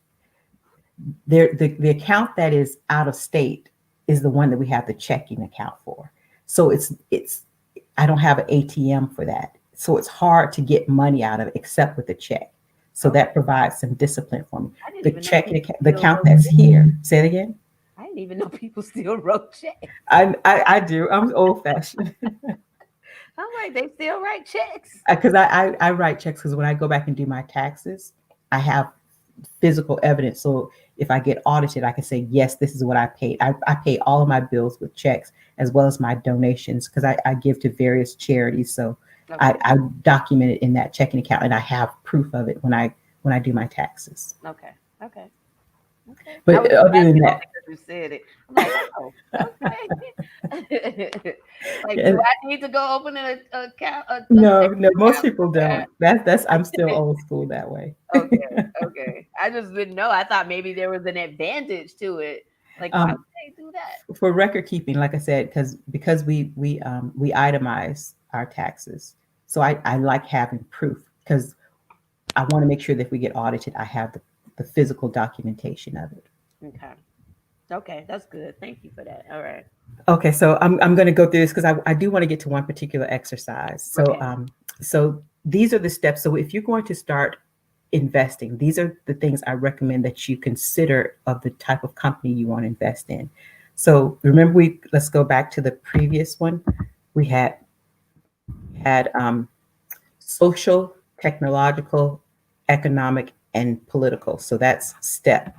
S2: there, the account that is out of state is the one that we have the checking account for. So it's I don't have an ATM for that. So it's hard to get money out of it except with a check. So
S1: Okay.
S2: that provides some discipline for me.
S1: I didn't
S2: The
S1: even know
S2: check,
S1: people
S2: the
S1: still
S2: account
S1: wrote
S2: that's
S1: checks.
S2: here. Say it again.
S1: I didn't even know people still wrote checks.
S2: I do. I'm old fashioned
S1: I'm like, they still write checks.
S2: because I write checks because when I go back and do my taxes, I have physical evidence. So if I get audited, I can say, yes, this is what I paid. I pay all of my bills with checks as well as my donations because I give to various charities. So
S1: Okay.
S2: I document it in that checking account and I have proof of it when I do my taxes.
S1: Okay. Okay. Okay. I
S2: But
S1: was just
S2: other than
S1: asking
S2: that,
S1: only because you said it. I'm like, oh, okay. Like, do
S2: and
S1: I need to go open a account, a
S2: no,
S1: checking
S2: no, most
S1: account
S2: people
S1: for
S2: don't. That's I'm still
S1: that?
S2: old school that way.
S1: Okay. Okay. I just didn't know. I thought maybe there was an advantage to it. Like, why would
S2: um,
S1: they do that?
S2: for record keeping, like I said, because we itemize our taxes. So I like having proof because I want to make sure that if we get audited, I have the physical documentation of it.
S1: Okay. Okay. That's good. Thank you for that. All right.
S2: Okay, so I'm going to go through this because I do want to get to one particular exercise. So
S1: Okay.
S2: so these are the steps. So if you're going to start investing, these are the things I recommend that you consider of the type of company you want to invest in. So remember, we let's go back to the previous one. We had social, technological, economic, and political. So that's step.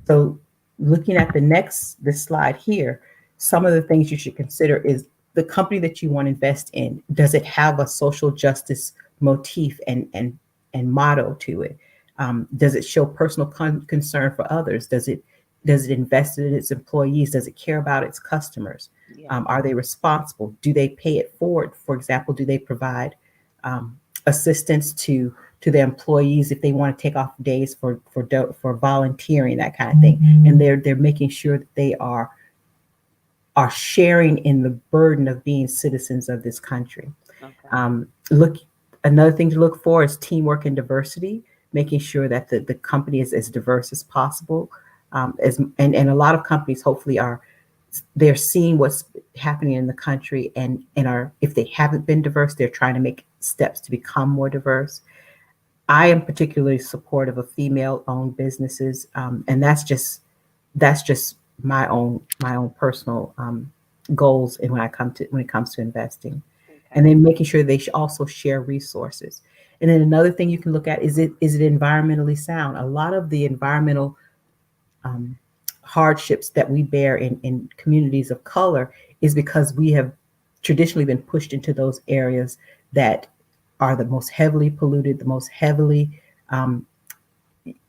S2: So looking at this slide here, some of the things you should consider is the company that you want to invest in. Does it have a social justice motif and motto to it? Does it show personal concern for others? Does it invest in its employees? Does it care about its customers?
S1: Yeah.
S2: Are they responsible? Do they pay it forward? For example, do they provide assistance to the employees if they want to take off days for volunteering, that kind of thing, and they're making sure that they are sharing in the burden of being citizens of this country.
S1: Okay.
S2: Look, another thing to look for is teamwork and diversity, making sure that the company is as diverse as possible. And a lot of companies hopefully they're seeing what's happening in the country and are, if they haven't been diverse, they're trying to make steps to become more diverse. I am particularly supportive of female-owned businesses, and that's just my own personal goals. And when it comes to investing, and
S1: Okay.
S2: then making sure they should also share resources. And then another thing you can look at is it environmentally sound? A lot of the environmental um, hardships that we bear in communities of color is because we have traditionally been pushed into those areas that are the most heavily polluted, the most heavily um,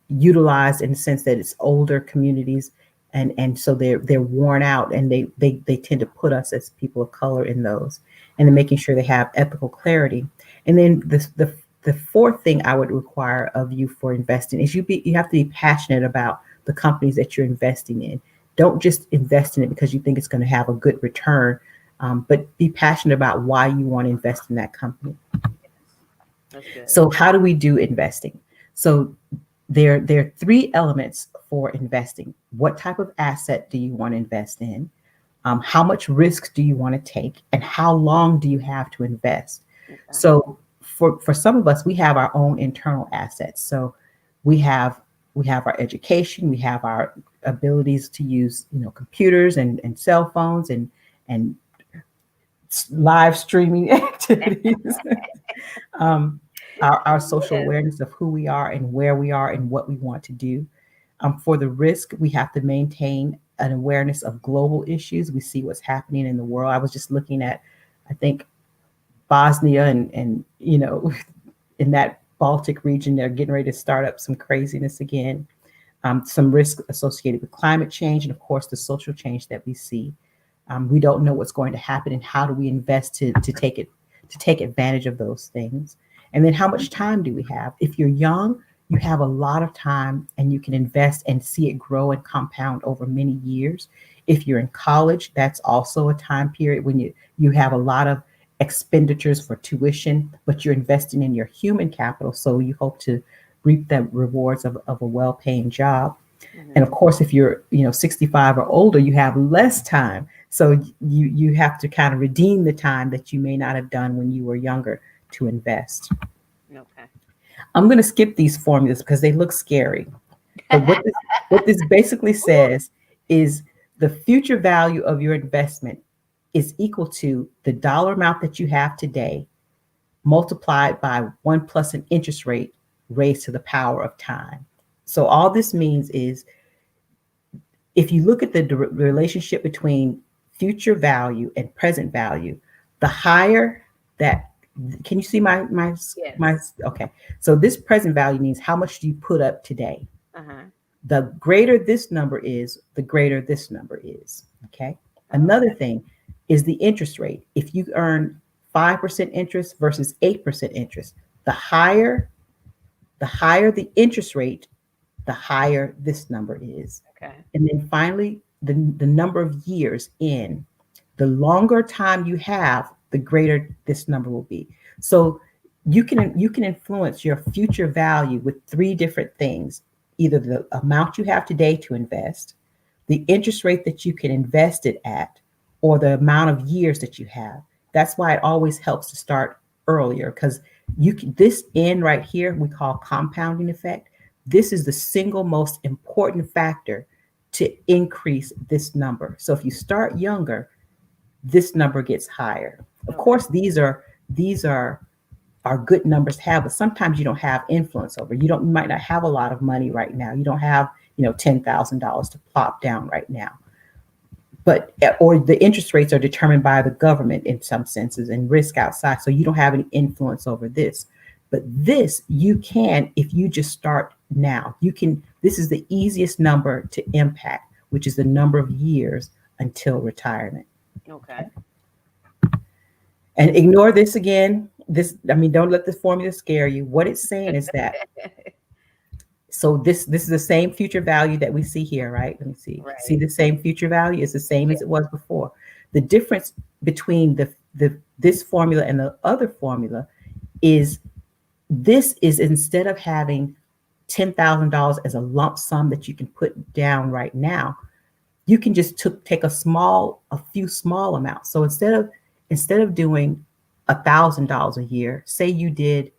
S2: utilized in the sense that it's older communities, and so they're worn out, and they tend to put us as people of color in those, and then making sure they have ethical clarity. And then the fourth thing I would require of you for investing is you have to be passionate about the companies that you're investing in. Don't just invest in it because you think it's going to have a good return, but be passionate about why you want to invest in that company.
S1: Yes. That's good.
S2: So how do we do investing? So there are three elements for investing. What type of asset do you want to invest in? How much risk do you want to take? And how long do you have to invest?
S1: Okay.
S2: So for some of us, we have our own internal assets. So we have we have our education, we have our abilities to use computers and cell phones and live streaming activities. um, our social
S1: Yes.
S2: awareness of who we are and where we are and what we want to do. For the risk, we have to maintain an awareness of global issues. We see what's happening in the world. I was just looking at, I think, Bosnia and in that Baltic region, they're getting ready to start up some craziness again. Some risk associated with climate change and, of course, the social change that we see. We don't know what's going to happen, and how do we invest to take advantage of those things. And then how much time do we have? If you're young, you have a lot of time and you can invest and see it grow and compound over many years. If you're in college, that's also a time period when you have a lot of expenditures for tuition, but you're investing in your human capital, so you hope to reap the rewards of a well-paying job. And
S1: Hmm.
S2: of course, if you're 65 or older, you have less time. So you have to kind of redeem the time that you may not have done when you were younger to invest.
S1: Okay.
S2: I'm going to skip these formulas because they look scary. But what this basically says is the future value of your investment is equal to the dollar amount that you have today multiplied by 1 plus an interest rate raised to the power of time. So all this means is if you look at the relationship between future value and present value, the higher that, can you see my
S1: Yes.
S2: okay. So this present value means how much do you put up today?
S1: Uh-huh.
S2: The greater this number is, the greater this number is. Okay.
S1: Oh,
S2: Another
S1: okay.
S2: thing is the interest rate. If you earn 5% interest versus 8% interest, the higher the interest rate, the higher this number is.
S1: Okay.
S2: And then finally, the number of years in. The longer time you have, the greater this number will be. So you can influence your future value with three different things: either the amount you have today to invest, the interest rate that you can invest it at, or the amount of years that you have. That's why it always helps to start earlier, because this N right here we call compounding effect. This is the single most important factor to increase this number. So if you start younger, this number gets higher. Of
S1: Okay.
S2: course, these are good numbers to have, but sometimes you don't have influence over. You might not have a lot of money right now. You don't have, $10,000 to plop down right now. But or the interest rates are determined by the government in some senses and risk outside. So you don't have any influence over this. But this you can if you just start now. You can This is the easiest number to impact, which is the number of years until retirement. Okay.
S1: Okay.
S2: And ignore this again. Don't let this formula scare you. What it's saying is that, so this is the same future value that we see here, right? Let me see. See
S1: Right.
S2: the same future value is the same
S1: Yeah.
S2: as it was before. The difference between the this formula and the other formula is this is, instead of having $10,000 as a lump sum that you can put down right now, you can just take a few small amounts. So instead of doing $1,000 a year, say you did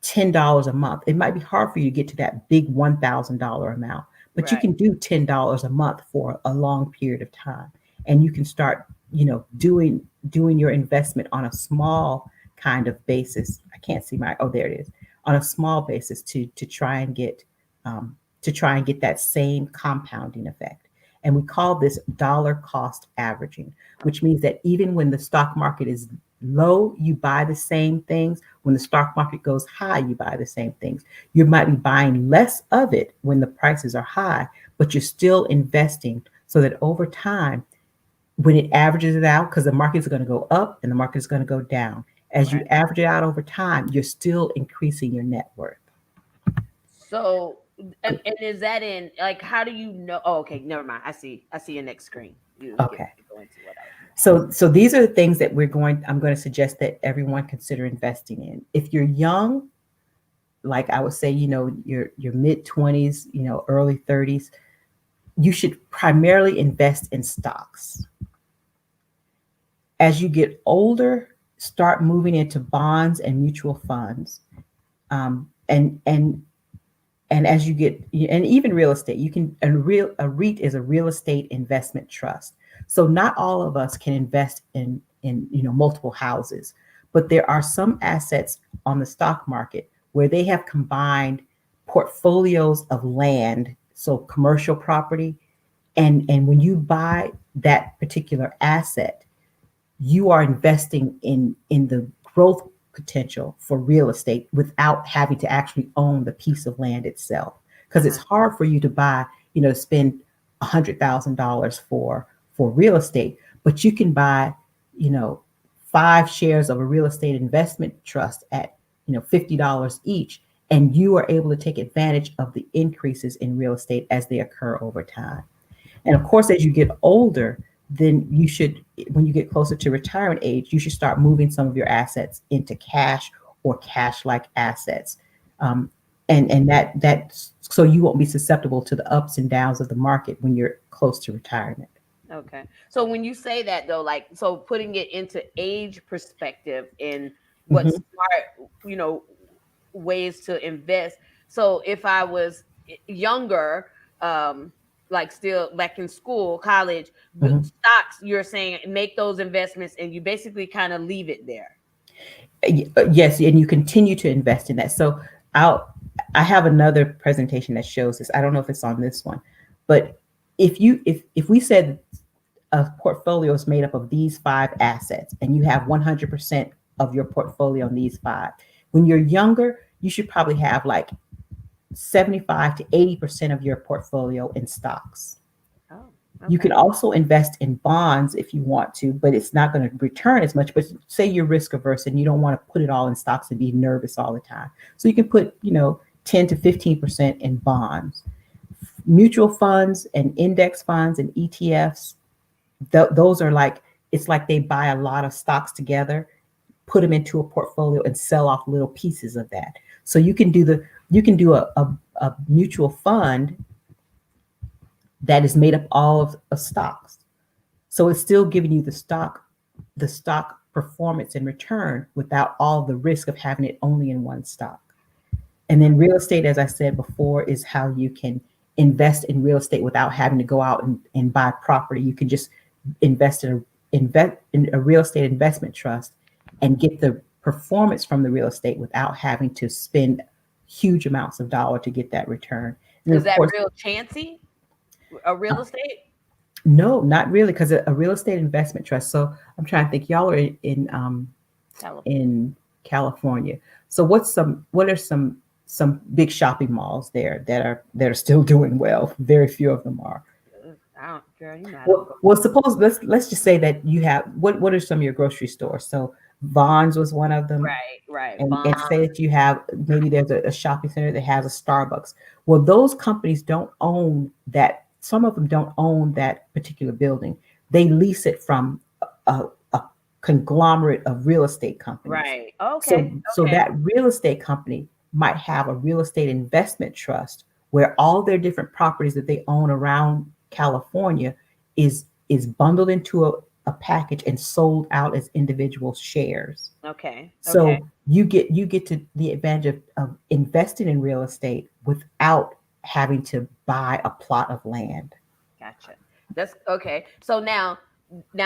S2: $10 a month. It might be hard for you to get to that big $1,000 amount, but you
S1: Right.
S2: can do $10 a month for a long period of time, and you can start, doing your investment on a small kind of basis. I can't see my, oh, there it is, on a small basis to try and get that same compounding effect. And we call this dollar cost averaging, which means that even when the stock market is low, you buy the same things. When the stock market goes high, you buy the same things. You might be buying less of it when the prices are high, but you're still investing so that over time, when it averages it out, because the market is going to go up and the market is going to go down. As you
S1: Right.
S2: average it out over time, you're still increasing your net worth.
S1: So, and is that in like how do you know? Oh, okay, never mind. I see your next screen. You get
S2: Okay.
S1: to go into what I was going to ask.
S2: So these are the things that I'm going to suggest that everyone consider investing in. If you're young, like I would say, your mid 20s, early 30s, you should primarily invest in stocks. As you get older, start moving into bonds and mutual funds. And as you get, and even real estate, you can, a REIT is a real estate investment trust. So not all of us can invest in multiple houses, but there are some assets on the stock market where they have combined portfolios of land, so commercial property, and when you buy that particular asset, you are investing in the growth potential for real estate without having to actually own the piece of land itself, because it's
S1: Uh-huh.
S2: hard for you to buy, spend $100,000 for real estate, but you can buy, you know 5 shares of a real estate investment trust at $50 each, and you are able to take advantage of the increases in real estate as they occur over time. And of course, as you get older, then you should, when you get closer to retirement age, you should start moving some of your assets into cash or cash-like assets, um, and that so you won't be susceptible to the ups and downs of the market when you're close to retirement.
S1: Okay. So when you say that though, like, so putting it into age perspective in what
S2: Mhm,
S1: smart, ways to invest. So if I was younger, um, like still back in school, college, the
S2: mhm.
S1: stocks, you're saying make those investments and you basically kind of leave it there.
S2: Yes, and you continue to invest in that. So I'll I have another presentation that shows this. I don't know if it's on this one, but if we said a portfolio is made up of these five assets and you have 100% of your portfolio on these five, when you're younger, you should probably have like 75 to 80% of your portfolio in stocks.
S1: Oh,
S2: You can
S1: okay.
S2: also invest in bonds if you want to, but it's not going to return as much. But say you're risk averse and you don't want to put it all in stocks and be nervous all the time. So you can put, 10 to 15% in bonds. Mutual funds and index funds and ETFs, those are like, it's like they buy a lot of stocks together, put them into a portfolio and sell off little pieces of that. So you can do a mutual fund that is made up all of stocks. So it's still giving you the stock performance and return without all the risk of having it only in one stock. And then real estate, as I said before, is how you can invest in real estate without having to go out and buy property. You can just invest in a real estate investment trust and get the performance from the real estate without having to spend huge amounts of dollar to get that return. And then
S1: Is
S2: of
S1: that
S2: course,
S1: real chancy? A real estate?
S2: no, not really, because a real estate investment trust. So I'm trying to think. Y'all are
S1: California.
S2: in California. So what are some big shopping malls there that are still doing well? Very few of them are.
S1: I don't, girl, you know I don't go.
S2: Well, suppose let's just say that you have what are some of your grocery stores? So Vons was one of them,
S1: Right, right.
S2: and
S1: Bond.
S2: say that you have maybe there's a shopping center that has a Starbucks. Well, those companies don't own that. Some of them don't own that particular building. They lease it from a conglomerate of real estate companies.
S1: Right.
S2: So
S1: Okay.
S2: so
S1: Okay.
S2: that real estate company might have a real estate investment trust where all their different properties that they own around California is bundled into a package and sold out as individual shares.
S1: Okay. Okay.
S2: So you get to the advantage of investing in real estate without having to buy a plot of land.
S1: Gotcha. That's okay. So now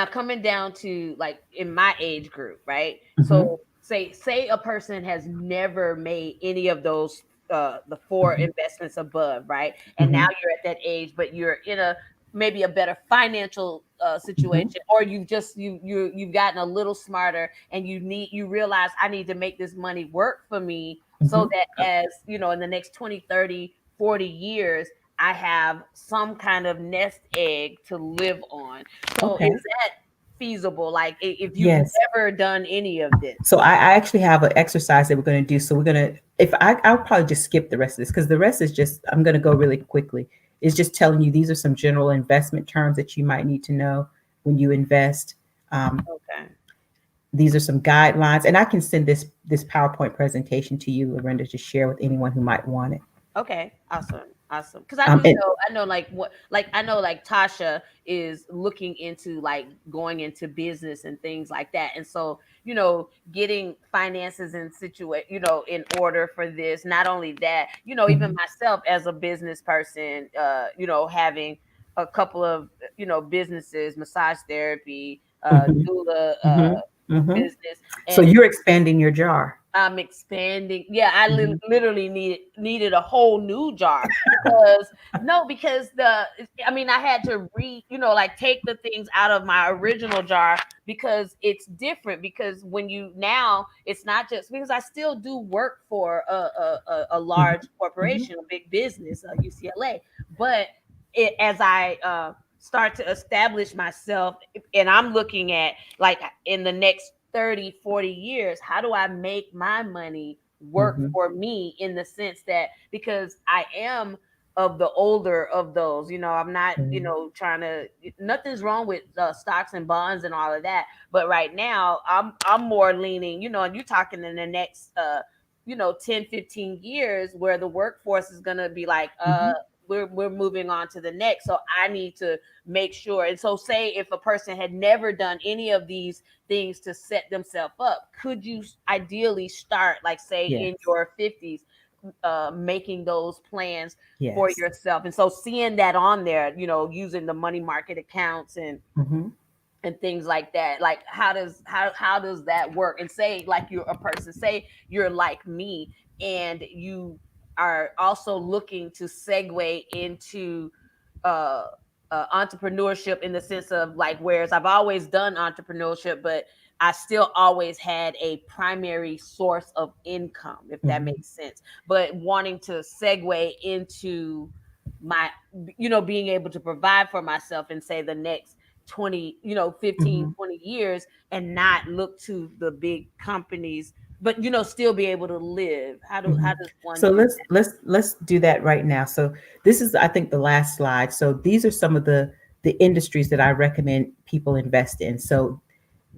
S1: coming down to like in my age group, right?
S2: Hmm.
S1: So say a person has never made any of those the four
S2: Hmm.
S1: investments above, right? And now
S2: Hmm.
S1: you're at that age, but you're in a maybe a better financial
S2: Hmm.
S1: situation, or you've gotten a little smarter and you realize I need to make this money work for me so
S2: Hmm.
S1: that as in the next 20, 30, 40 years I have some kind of nest egg to live on. So
S2: Okay.
S1: is that feasible? Like if you've
S2: Yes.
S1: never done any of this?
S2: So I actually have an exercise that we're going to do. So we're going to, if I'll probably just skip the rest of this because the rest is just, I'm going to go really quickly. It's just telling you these are some general investment terms that you might need to know when you invest. Um,
S1: Okay.
S2: these are some guidelines, and I can send this PowerPoint presentation to you, Lorenda, to share with anyone who might want it.
S1: Okay, awesome, awesome. Because
S2: And
S1: I know like what, like I know like Tasha is looking into like going into business and things like that, and so getting finances in in order for this. Not only that, even
S2: mhm,
S1: myself as a business person, having a couple of businesses, massage therapy,
S2: mhm,
S1: doula
S2: mhm, mhm.
S1: business,
S2: So
S1: and
S2: you're expanding your jar.
S1: I'm expanding. Yeah, I
S2: Mhm,
S1: literally needed a whole new jar because no, because I mean I had to like take the things out of my original jar because it's different because when you now it's not just because I still do work for a
S2: mhm,
S1: large
S2: mhm,
S1: corporation, a big business, UCLA, but as I start to establish myself and I'm looking at like in the next 30, 40 years, how do I make my money work
S2: mhm,
S1: for me in the sense that because I am of the older of those, I'm not,
S2: mhm,
S1: trying to, nothing's wrong with stocks and bonds and all of that. But right now, I'm more leaning, and you're talking in the next, 10, 15 years where the workforce is going to be like,
S2: mhm.
S1: we're moving on to the next. So I need to make sure. And so say if a person had never done any of these things to set themselves up, could you ideally start, like say in
S2: Yes.
S1: your 50s, making those plans for
S2: Yes.
S1: yourself? And so seeing that on there, using the money market accounts
S2: Hmm.
S1: and things like that, like how does that work? And say like you're a person, say you're like me, and you are also looking to segue into uh, entrepreneurship, in the sense of like, whereas I've always done entrepreneurship, but I still always had a primary source of income, if that
S2: Hmm.
S1: makes sense, but wanting to segue into my, being able to provide for myself and say the next 20, 15,
S2: Hmm.
S1: 20 years, and not look to the big companies, but still be able to live.
S2: Hmm.
S1: How does one
S2: So
S1: do
S2: let's do that right now. So this is, I think, the last slide. So these are some of the industries that I recommend people invest in. So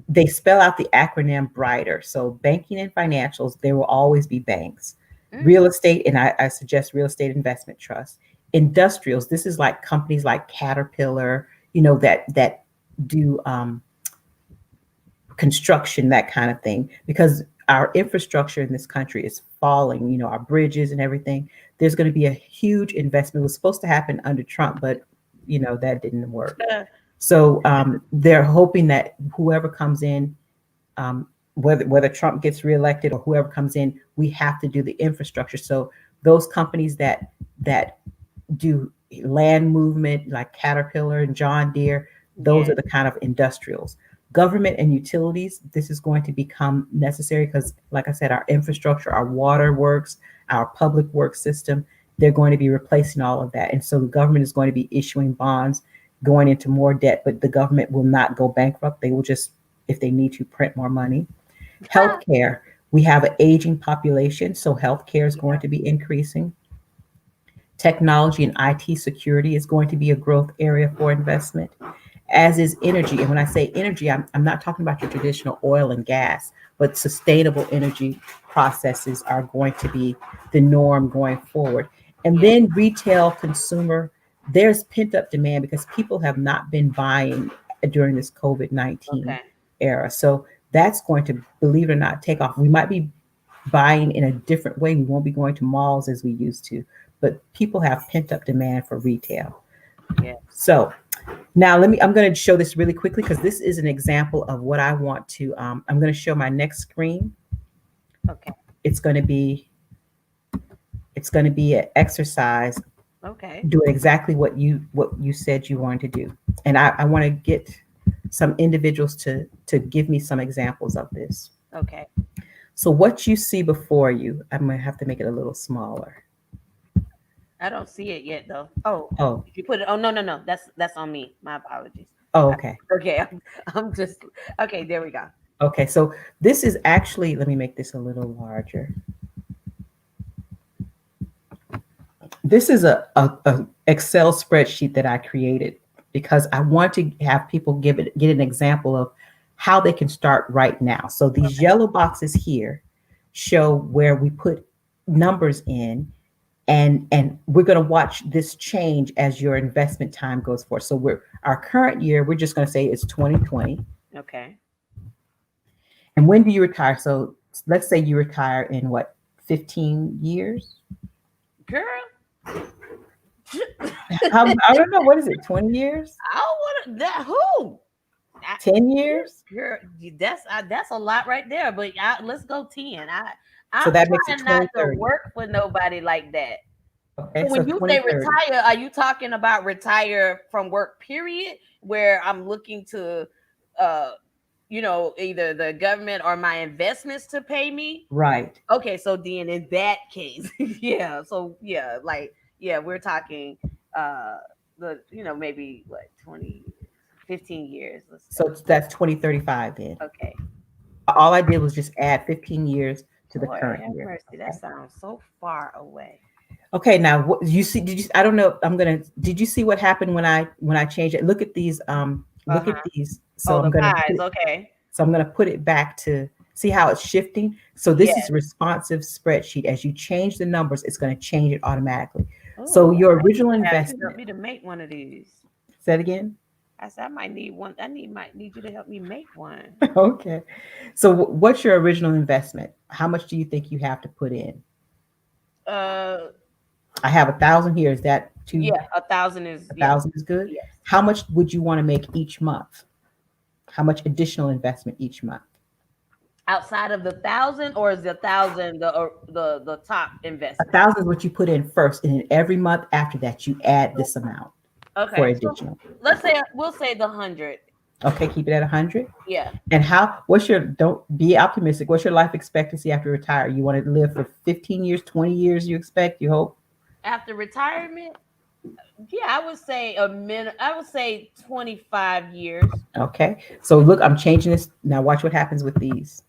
S2: they spell out the acronym brighter. So banking and financials, there will always be banks.
S1: that?
S2: Real estate, and I suggest real estate investment trust. Industrials, this is like companies like Caterpillar, that do construction, that kind of thing, because our infrastructure in this country is falling, our bridges and everything. There's going to be a huge investment. It was supposed to happen under Trump, but that didn't work. So they're hoping that whoever comes in, whether Trump gets reelected or whoever comes in, we have to do the infrastructure. So those companies that do land movement, like Caterpillar and John Deere, those
S1: Yeah.
S2: are the kind of industrials. Government and utilities, this is going to become necessary because, like I said, our infrastructure, our water works, our public works system, they're going to be replacing all of that. And so the government is going to be issuing bonds, going into more debt, but the government will not go bankrupt. They will just, if they need to, print more money. Healthcare, we have an aging population, so healthcare is going
S1: Yeah.
S2: to be increasing. Technology and IT security is going to be a growth area for investment, as is energy. And when I say energy, I'm not talking about your traditional oil and gas, but sustainable energy processes are going to be the norm going forward. And
S1: Yeah.
S2: then retail consumer, there's pent up demand because people have not been buying during this COVID 19
S1: Okay.
S2: era. So that's going to, believe it or not, take off. We might be buying in a different way. We won't be going to malls as we used to, but people have pent up demand for retail.
S1: Yeah.
S2: So now I'm going to show this really quickly because this is an example of what I want to, I'm going to show my next screen.
S1: Okay.
S2: It's going to be, it's going to be an exercise
S1: Okay.
S2: doing exactly what you said you wanted to do. And I want to get some individuals to give me some examples of this.
S1: Okay.
S2: So what you see before you, I'm going to have to make it a little smaller.
S1: I don't see it yet though. Oh,
S2: Oh,
S1: did you put it? Oh, no, no, no. That's on me. My apologies.
S2: oh,
S1: I-
S2: okay.
S1: Okay. I'm just okay. There we go.
S2: Okay, so this is actually, let me make this a little larger. This is a Excel spreadsheet that I created because I want to have people get an example of how they can start right now. So these
S1: Okay.
S2: yellow boxes here show where we put numbers in, and we're going to watch this change as your investment time goes forward. So our current year, we're just going to say it's 2020.
S1: Okay.
S2: And when do you retire? So let's say you retire in what, 15 years?
S1: Girl,
S2: I don't know. What is it? 20 years?
S1: I want that. Who? I,
S2: 10 years?
S1: girl, that's a lot right there. But let's go 10.
S2: So
S1: I'm
S2: that makes it
S1: trying not to
S2: 2030.
S1: work for nobody like that.
S2: Okay,
S1: So
S2: so
S1: when you say
S2: 2030.
S1: retire, are you talking about retire from work, period, where I'm looking to, uh, either the government or my investments to pay me?
S2: Right.
S1: Okay, so then in that case, yeah. So yeah, like yeah, we're talking uh maybe what 20, 15 years, let's say.
S2: So that's 2035 then.
S1: Okay.
S2: All I did was just add 15 years to the
S1: Lord
S2: current
S1: have
S2: year.
S1: mercy. That
S2: Okay.
S1: sounds so far away.
S2: Okay, now what you see, I don't know, did you see what happened when I changed it? Look at
S1: Uh-huh.
S2: these. So
S1: Oh, the pies. Okay.
S2: I'm going to put it back to see how it's shifting. So this is
S1: Yes.
S2: a responsive spreadsheet. As you change the numbers, it's going to change it automatically. So
S1: Oh, I
S2: your
S1: might
S2: original
S1: need to have you help
S2: investment,
S1: me to make one of these.
S2: say it again.
S1: I said I might need one. Might need you to help me make one.
S2: Okay. So what's your original investment? How much do you think you have to put in?
S1: Uh,
S2: I have 1,000 here. Is that too?
S1: yeah, 1,000 is
S2: A
S1: yeah,
S2: thousand is good.
S1: yes.
S2: How much would you want to make each month? How much additional investment each month?
S1: Outside of the 1,000, or is the 1,000 the top
S2: A
S1: investment?
S2: thousand is what you put in first, and then every month after that, you add this amount for
S1: Okay, so
S2: additional.
S1: let's say we'll say the 100.
S2: Okay, keep it at 100.
S1: Yeah,
S2: And how? What's your? Don't be optimistic. What's your life expectancy after retire? You want to live for 15 years, 20 years? You expect? You hope?
S1: after retirement, yeah, I would say a minute. I would say 25 years.
S2: Okay. So look, I'm changing this now. Watch what happens with these.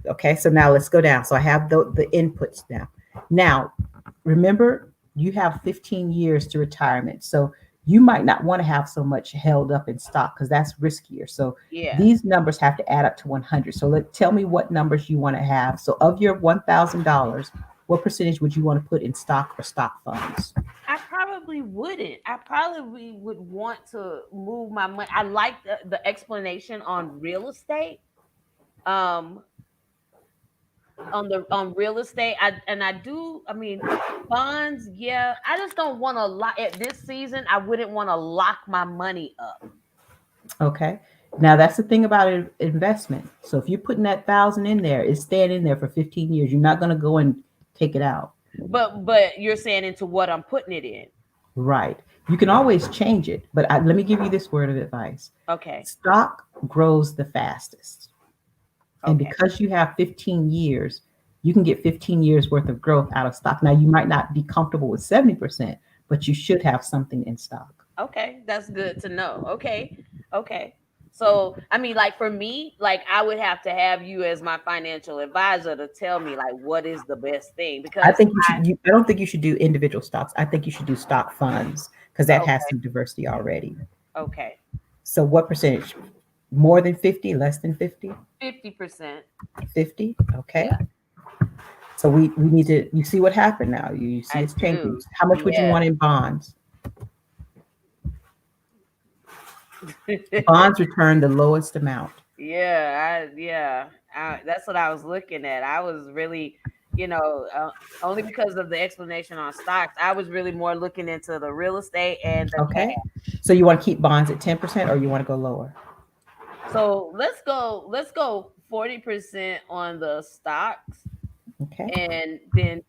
S2: Okay. So now let's go down. So I have the inputs now. Now, remember, you have 15 years to retirement. So you might not want to have so much held up in stock because that's riskier. So
S1: Yeah,
S2: these numbers have to add up to 100. So tell me what numbers you want to have. So of your $1,000, what percentage would you want to put in stock or stock funds?
S1: I probably wouldn't. I probably would want to move my money. I like the explanation on real estate. Um, on real estate, I do. I mean, bonds. Yeah, I just don't want to lock at this season. I wouldn't want to lock my money up.
S2: Okay. Now that's the thing about investment. So if you're putting that thousand in there, it's staying in there for 15 years. You're not going to go and take it out.
S1: But you're saying into what I'm putting it in.
S2: Right. You can always change it, but let me give you this word of advice.
S1: Okay.
S2: Stock grows the fastest. And
S1: Okay.
S2: because you have 15 years, you can get 15 years worth of growth out of stock. Now, you might not be comfortable with 70%, but you should have something in stock.
S1: Okay, that's good to know. Okay. Okay. So, I mean, like for me, like I would have to have you as my financial advisor to tell me like what is the best thing
S2: I
S1: because
S2: think you should. I don't think you should do individual stocks. I think you should do stock funds because that has
S1: okay,
S2: some diversity already.
S1: okay.
S2: So, what percentage? More than 50? Less than 50?
S1: 50%.
S2: 50? Okay.
S1: Yeah,
S2: So we need to. You see what happened now. You see
S1: I
S2: it's changing.
S1: do.
S2: How much would you
S1: Yeah.
S2: want in bonds? Bonds return the lowest amount.
S1: That's what I was looking at. I was really, you know, only because of the explanation on stocks, I was really more looking into the real estate and the
S2: Okay.
S1: cash.
S2: So you want to keep bonds at 10% or you want to go lower?
S1: So let's go 40% on the stocks,
S2: Okay.
S1: and then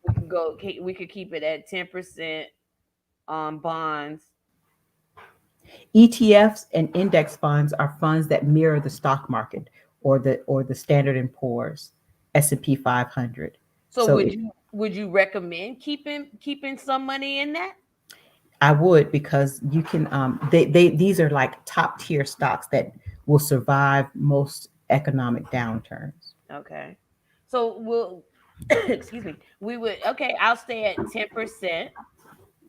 S1: we could keep it at 10% on bonds.
S2: ETFs and index funds are funds that mirror the stock market or the Standard and Poor's S&P 500.
S1: So
S2: So
S1: would you recommend keeping some money in that?
S2: I would because you can they these are like top tier stocks that will survive most economic downturns.
S1: Okay. So we'll excuse me. We would okay, I'll stay at 10%.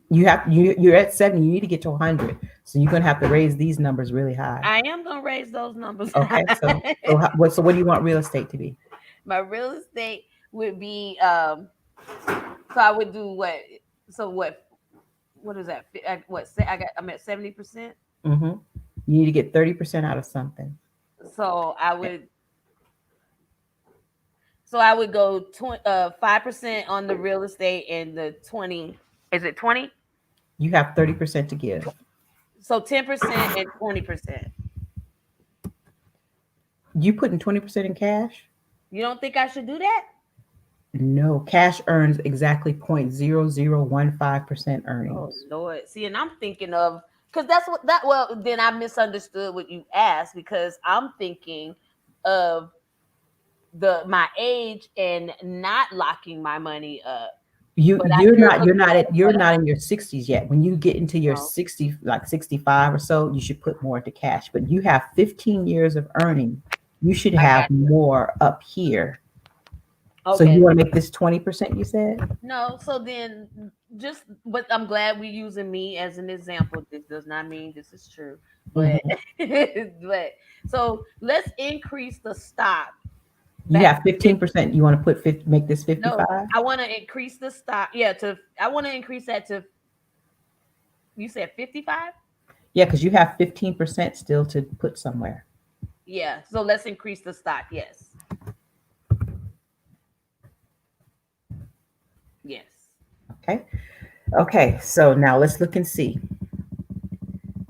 S2: You're at 70, you need to get to 100. So you're going to have to raise these numbers really high.
S1: I am gonna raise those numbers
S2: Okay? So
S1: high.
S2: what do you want real estate to be?
S1: My real estate would be so I would do what so what is that? What I'm at 70%.
S2: Mhm. You need to get 30% out of something.
S1: So I would go 5% on the real estate and the 20. Is it 20?
S2: You have 30% to give.
S1: So 10% and 20%.
S2: You putting 20% in cash?
S1: You don't think I should do that?
S2: No, cash earns exactly 0.0015%
S1: Oh
S2: earnings.
S1: Lord. See, and I'm thinking of because that's what that well, then I misunderstood what you asked because I'm thinking of the my age and not locking my money up. But you're looking at
S2: You're
S1: what
S2: not in your 60s yet. When you get into your
S1: I
S2: 60, like 65 or so, you should put more into cash. But you have 15 years of earning. You should
S1: I got
S2: have more up here. So you
S1: okay.
S2: want to make this 20%, you said?
S1: No, so then but I'm glad we're using me as an example. This does not mean this is true. But
S2: Mhm.
S1: but so let's increase the stock
S2: You
S1: back
S2: have
S1: to
S2: 15%. You want to put 50, make this
S1: no,
S2: 55?
S1: I want to increase the stock. Yeah, I want to increase that to You said 55?
S2: Yeah, because you have 15% still to put somewhere.
S1: Yeah. So let's increase the stock. Yes. Yes.
S2: Okay. Okay. So now let's look and see.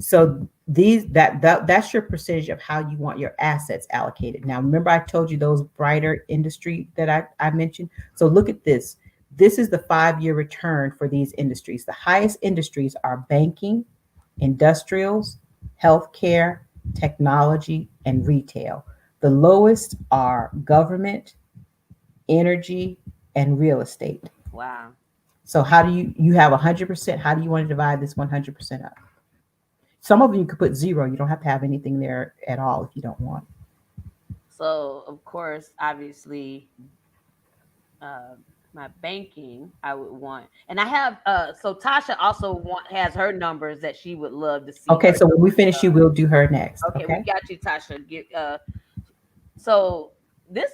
S2: So that's your percentage of how you want your assets allocated. Now, remember I told you those brighter industry that I mentioned. So look at this. This is the 5-year return for these industries. The highest industries are banking, industrials, healthcare, technology, and retail. The lowest are government, energy, and real estate.
S1: Wow.
S2: So how do you have 100%? How do you want to divide this 100% up? Some of them you could put zero. You don't have to have anything there at all if you don't want.
S1: So of course, obviously, uh, my banking I would want, and I have. So Tasha also has her numbers that she would love to see
S2: Okay,
S1: her.
S2: so when we finish, you will do her next.
S1: Okay, we
S2: Okay.
S1: got you, Tasha. Get so this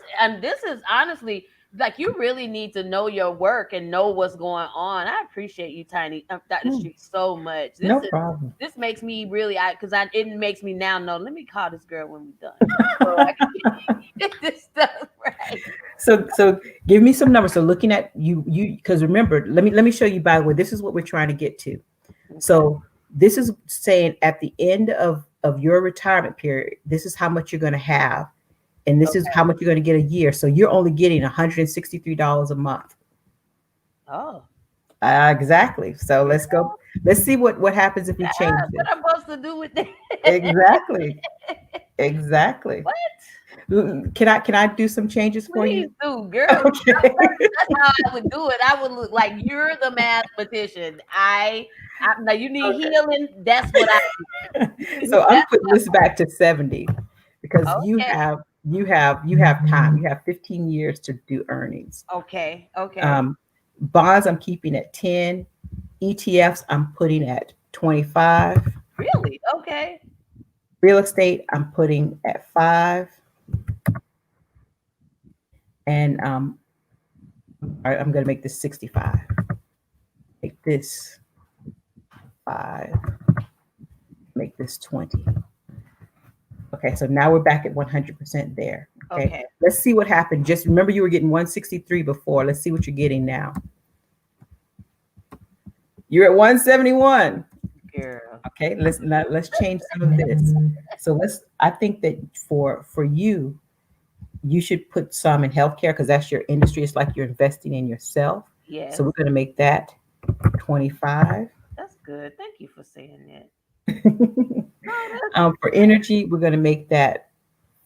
S1: is honestly like you really need to know your work and know what's going on. I appreciate you, Tiny Dr.
S2: Hmm,
S1: Street, so much.
S2: no problem.
S1: This makes me really because I it makes me now know. Let me call this girl when we're done, so I can get this stuff right.
S2: So give me some numbers. So looking at you because remember, let me show you by the way. This is what we're trying to get to.
S1: Okay.
S2: So this is saying at the end of your retirement period, this is how much you're going to have, and this is how
S1: Okay.
S2: much you're going to get a year. So you're only getting $163 a month.
S1: Oh,
S2: Exactly. So
S1: you
S2: let's go. Let's see what happens if we change
S1: what
S2: this.
S1: I'm supposed to do with that?
S2: Exactly. Exactly.
S1: What?
S2: Can I do some changes for
S1: Please
S2: you?
S1: do, girl.
S2: Okay.
S1: That's how I would do it. I would look like you're the mathematician. I now you need healing. That's what I do.
S2: So I'm
S1: That's
S2: putting this back to 70 because
S1: okay.
S2: you have time. You have 15 years to do earnings.
S1: Okay. Okay.
S2: Um, bonds I'm keeping at 10. ETFs I'm putting at 25.
S1: Really? Okay.
S2: Real estate I'm putting at 5. And I'm going to make this 65. Make this 5. Make this 20. Okay, so now we're back at 100% there. Okay,
S1: Okay.
S2: let's see what happened. Just remember you were getting 163 before. Let's see what you're getting now. You're at 171.
S1: Girl.
S2: Okay, let's change some of this. So I think that for you, you should put some in healthcare because that's your industry. It's like you're investing in yourself. So
S1: Yes.
S2: we're going to make that 25.
S1: That's good. Thank you for saying that.
S2: For
S1: Oh, that's
S2: energy, we're going to make that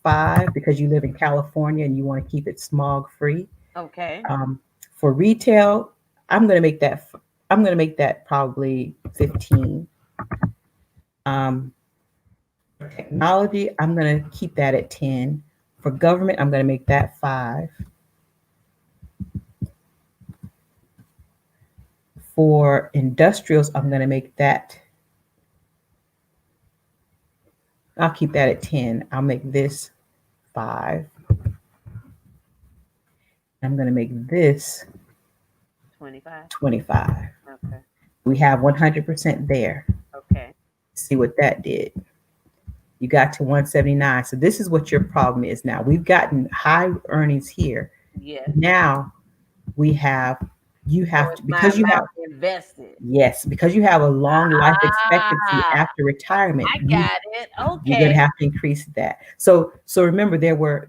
S2: 5 because you live in California and you want to keep it smog free.
S1: okay.
S2: Um, for retail, I'm going to make that. I'm going to make that probably 15. Um, technology, I'm going to keep that at 10. For government, I'm going to make that 5. For industrials, I'm going to make that. I'll keep that at 10. I'll make this 5. I'm going to make this
S1: 25.
S2: 25.
S1: Okay.
S2: We have 100% there.
S1: Okay.
S2: See what that did. You got to 179. So this is what your problem is now. We've gotten high earnings here.
S1: Yes.
S2: Now we have you
S1: So
S2: have
S1: it's
S2: to
S1: my
S2: because you have
S1: amount invested.
S2: yes, because you have a long life expectancy
S1: Ah,
S2: after retirement,
S1: I got it.
S2: you're gonna
S1: Okay.
S2: have to increase that. So remember there were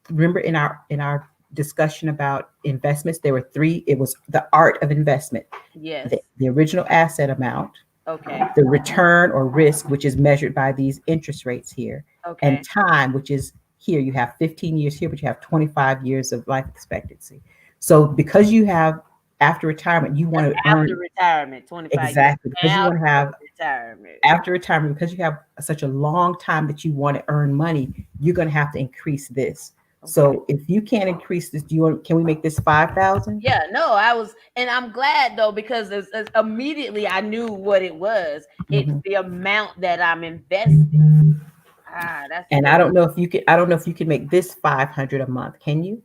S2: remember in our discussion about investments, there were 3, it was the art of investment. The,
S1: Yes.
S2: the original asset amount,
S1: Okay.
S2: the return or risk, which is measured by these interest rates here, and
S1: Okay.
S2: time, which is here. You have 15 years here, but you have 25 years of life expectancy. So because you have after retirement, you want
S1: That's
S2: to
S1: after
S2: earn
S1: retirement, 25 years
S2: exactly because you want to
S1: after
S2: have
S1: retirement.
S2: after retirement because you have such a long time that you want to earn money. You're going to have to increase this.
S1: Okay.
S2: So if you can't increase this, do you want? Can we make this 5,000?
S1: Yeah, no, I was, and I'm glad though because immediately I knew what it was. It's
S2: Mhm.
S1: the amount that I'm investing. Ah, that's
S2: And
S1: good.
S2: I don't know if you can. I don't know if you can make this 500 a month. Can you?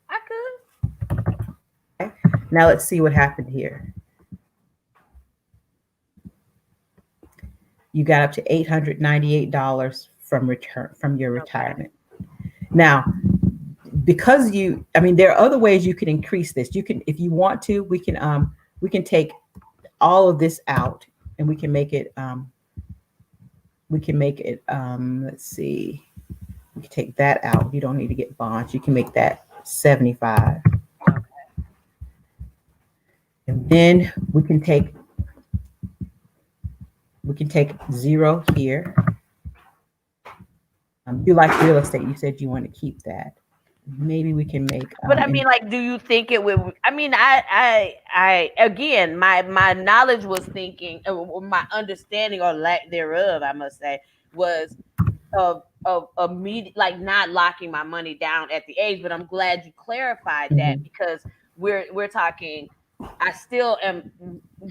S1: I could.
S2: Okay. Now let's see what happened here. you got up to $898 from your
S1: Okay.
S2: retirement. Now, because I mean, there are other ways you can increase this. You can, if you want to, we can take all of this out and we can make it, let's see, we can take that out. You don't need to get bonds. You can make that 75.
S1: Okay.
S2: And then we can take zero here. You like real estate. You said you want to keep that. Maybe we can make
S1: But I mean, like, do you think it would? I mean, again, my knowledge was thinking, or my understanding or lack thereof, I must say, was of immediate, like, not locking my money down at the age. But I'm glad you clarified that,
S2: Mhm.
S1: because we're talking. I still am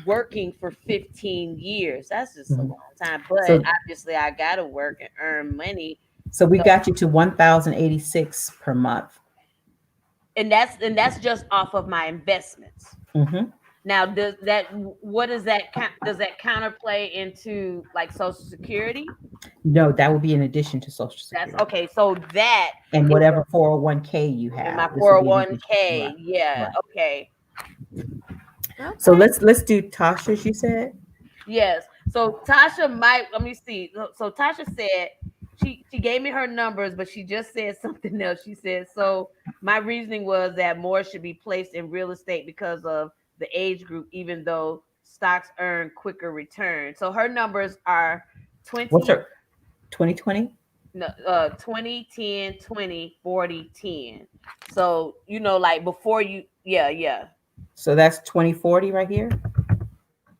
S1: working for 15 years. That's just a
S2: Mhm.
S1: long time. But
S2: So
S1: obviously, I gotta work and earn money.
S2: we
S1: So,
S2: got you to 1,086 per month.
S1: and that's just off of my investments.
S2: Hmm.
S1: Now, does that what does that does that counterplay into like Social Security?
S2: No, that would be in addition to Social
S1: That's
S2: Security
S1: okay. So that
S2: and
S1: is
S2: whatever 401k you
S1: in my
S2: have. This would be in addition. Right.
S1: 401k. Yeah.
S2: Right.
S1: Okay.
S2: So
S1: Okay.
S2: let's do Tasha's. You said.
S1: Yes. So Tasha might. Let me see. So Tasha said she gave me her numbers, but she just said something else. She said, so my reasoning was that more should be placed in real estate because of the age group, even though stocks earn quicker return. So her numbers are
S2: What's
S1: 20,
S2: her 2020?
S1: no, 20, 10, 20, 40, 10. So, like before you, yeah, yeah.
S2: So that's 2040 right here.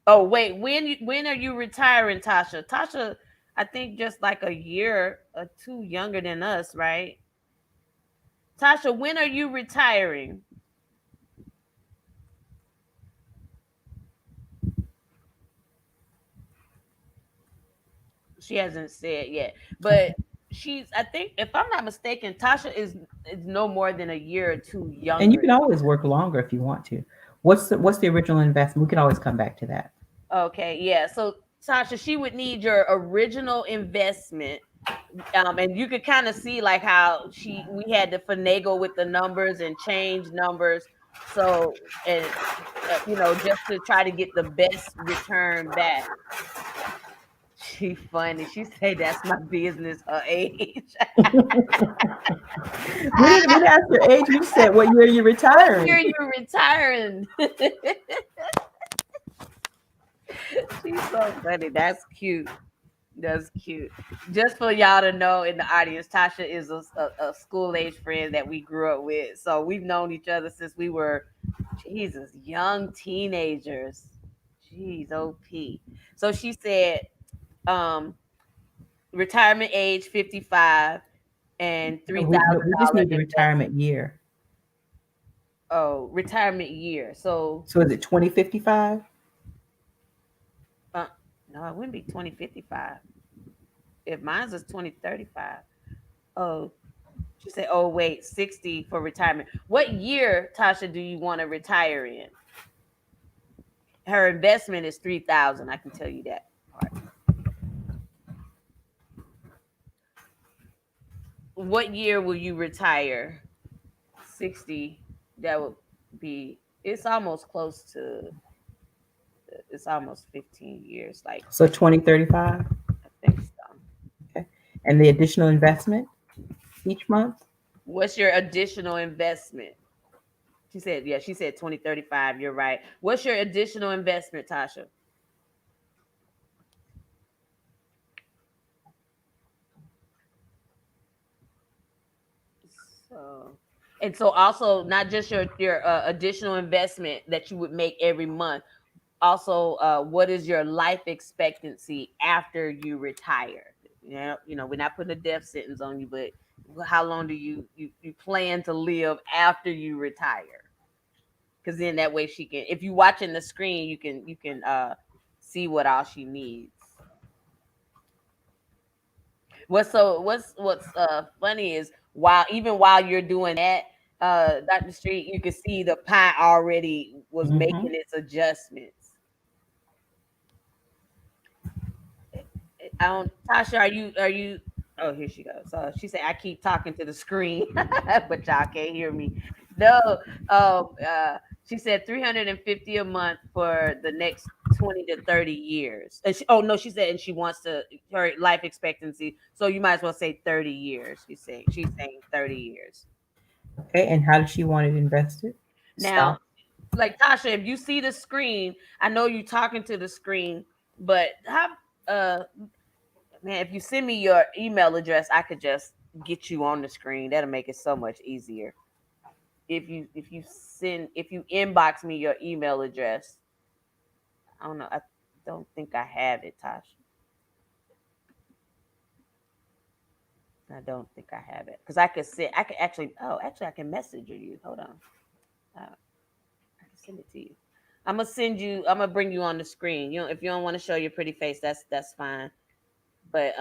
S1: Oh, wait, when are you retiring, Tasha? Tasha, I think just like a year or two younger than us, right? Tasha, when are you retiring? She hasn't said yet, but
S2: Okay.
S1: I think, if I'm not mistaken, Tasha is no more than a year or two
S2: And you
S1: younger.
S2: can always work longer if you want to. What's the original investment? We can always come back to that.
S1: Okay, yeah. So Tasha, she would need your original investment. And you could kind of see like how we had to finagle with the numbers and change numbers. So, and just to try to get the best return back. She funny. She say that's my business. Her age.
S2: We didn't ask your age. We said what year you're
S1: What year
S2: retiring.
S1: you retiring? She's so funny. That's cute. That's cute. Just for y'all to know in the audience, Tasha is a school age friend that we grew up with. So we've known each other since we were, Jesus, young teenagers. Jeez, OP. So she said, um, retirement age 55 and three
S2: No,
S1: thousand
S2: we just
S1: dollar
S2: need the
S1: investment.
S2: retirement year.
S1: Oh, retirement year. So,
S2: So is it 2055?
S1: uh, no, it wouldn't be 2055. If mine's is 2035. Oh, she said, "Oh wait, 60 for retirement." What year, Tasha, do you want to retire in? Her investment is 3,000. I can tell you that part. What year will you retire? 60. That would be. It's almost close to. It's almost 15 years. Like,
S2: So 2035.
S1: I think so.
S2: Okay. And the additional investment each month.
S1: What's your additional investment? She said, yeah, she said 2035. You're right. What's your additional investment, Tasha? So, and so also not just your additional investment that you would make every month. Also, what is your life expectancy after you retire? We're not putting a death sentence on you, but how long do you plan to live after you retire? Because then that way she can, if you watching the screen, you can see what all she needs. What's funny is, while you're doing that, Dr. Street, you can see the pie already was
S2: Hmm.
S1: making its adjustments. I don't. Tasha, are you? Oh, here she goes. She said I keep talking to the screen, but y'all can't hear me. No. She said 350 a month for the next 20 to 30 years. And she, oh no, she said, and she wants to her life expectancy. So you might as well say 30 years. She's saying 30 years.
S2: Okay, and how does she want it invested?
S1: Now,
S2: Stock.
S1: like Tasha, if you see the screen, I know you talking to the screen, but how uh man, if you send me your email address, I could just get you on the screen. That'll make it so much easier. If you inbox me your email address, I don't know. I don't think I have it, Tasha. I don't think I have it because I could send. I could actually. Oh, actually, I can message you. Hold on. I can send it to you. I'm gonna send you. I'm gonna bring you on the screen. If you don't want to show your pretty face, that's fine. But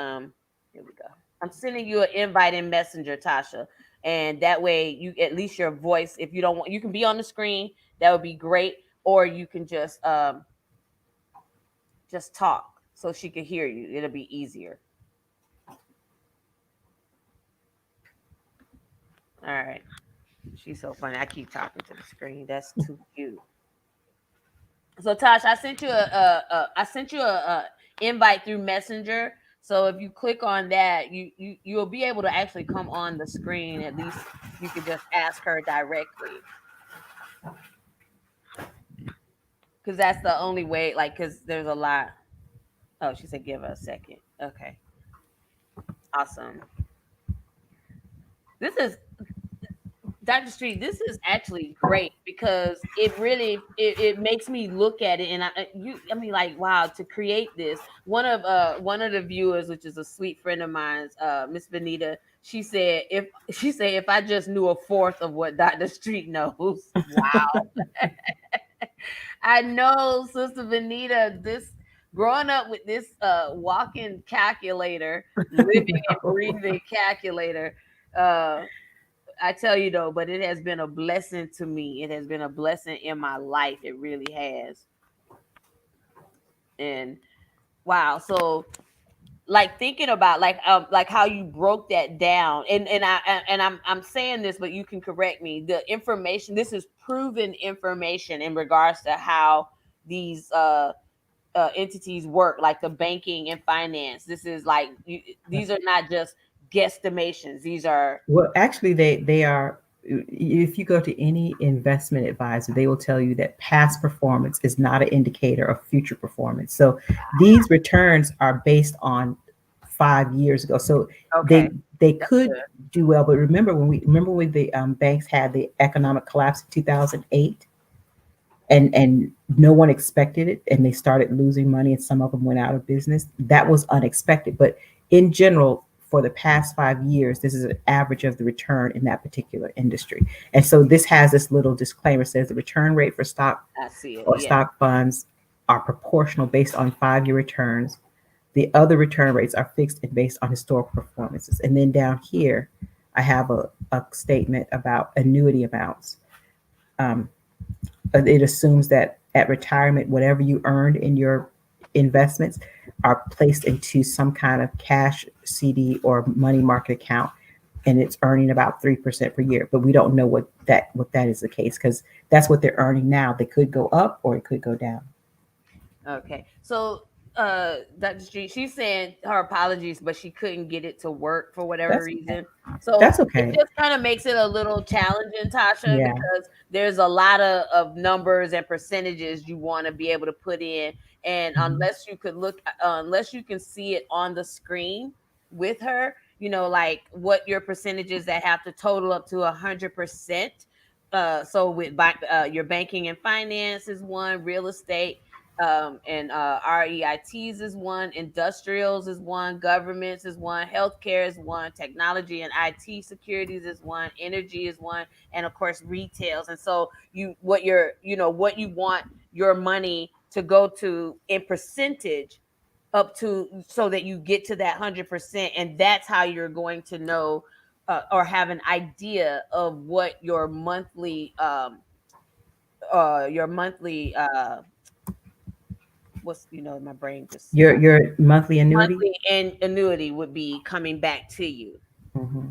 S1: here we go. I'm sending you an invite in Messenger, Tasha, and that way you at least your voice. If you don't want, you can be on the screen. That would be great, or you can just talk so she can hear you. It'll be easier. All right. She's so funny. I keep talking to the screen. That's too cute. So Tosh, I sent you a invite through Messenger. So if you click on that, you'll be able to actually come on the screen. At least you could just ask her directly, because that's the only way. Like, because there's a lot. Oh, she said give her a second. Okay, awesome. This is Dr. Street, this is actually great because it makes me look at it, and I mean, like, wow, to create this. One of the viewers, which is a sweet friend of mine's, Miss Benita, she said if I just knew a fourth of what Dr. Street knows. Wow. I know, Sister Benita, this growing up with this walking calculator, living and breathing calculator. uh I tell you though, but it has been a blessing to me. It has been a blessing in my life. It really has. And wow, so like thinking about like how you broke that down, and I'm saying this, but you can correct me. The information, this is proven information in regards to how these entities work, like the banking and finance. This is like these are not just guesstimations. These are
S2: Well, actually, they are. If you go to any investment advisor, they will tell you that past performance is not an indicator of future performance. So these returns are based on 5 years ago. So
S1: okay.
S2: they
S1: That's
S2: could
S1: good.
S2: do well, but remember when the banks had the economic collapse in 2008, and no one expected it, and they started losing money, and some of them went out of business. That was unexpected, but in general, for the past 5 years, this is an average of the return in that particular industry. And so this has this little disclaimer, says the return rate for stock
S1: I see it.
S2: or
S1: Yeah.
S2: stock funds are proportional based on 5-year returns. The other return rates are fixed and based on historical performances. And then down here, I have a statement about annuity amounts. Um, it assumes that at retirement, whatever you earned in your investments are placed into some kind of cash CD or money market account, and it's earning about 3% per year. But we don't know what that is the case, because that's what they're earning now. They could go up or it could go down.
S1: Okay. So Dr. Street, she's saying her apologies, but she couldn't get it to work for whatever
S2: That's
S1: reason. So
S2: that's
S1: it
S2: okay.
S1: just kind of makes it a little challenging, Tasha,
S2: Yeah.
S1: because there's a lot of numbers and percentages you want to be able to put in. And
S2: Mhm.
S1: unless you can see it on the screen with her, like what your percentages that have to total up to 100%. So your banking and finance is one, real estate, and REITs is one, industrials is one, governments is one, healthcare is one, technology and IT securities is one, energy is one, and of course retails. And so what you want your money to go to in percentage up to, so that you get to that 100%, and that's how you're going to know, or have an idea of what your monthly what's my brain just
S2: Your monthly annuity.
S1: monthly and annuity would be coming back to you.
S2: Hmm.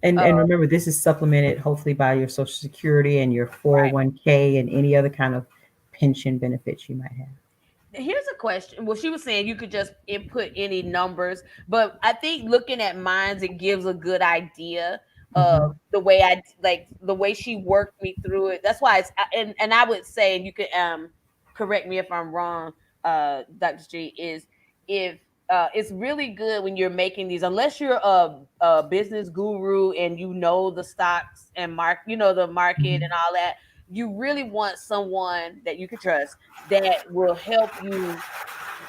S1: Uh,
S2: And remember, this is supplemented hopefully by your Social Security and your
S1: right.
S2: 401k and any other kind of pension benefits you might have.
S1: Here's a question. Well, she was saying you could just input any numbers, but I think looking at mines, it gives a good idea of
S2: Hmm.
S1: the way she worked me through it. That's why and I would say, and you could correct me if I'm wrong, Dr. G, is if it's really good when you're making these, unless you're a business guru and you know the stocks and the market and
S2: Hmm.
S1: all that. You really want someone that you can trust that will help you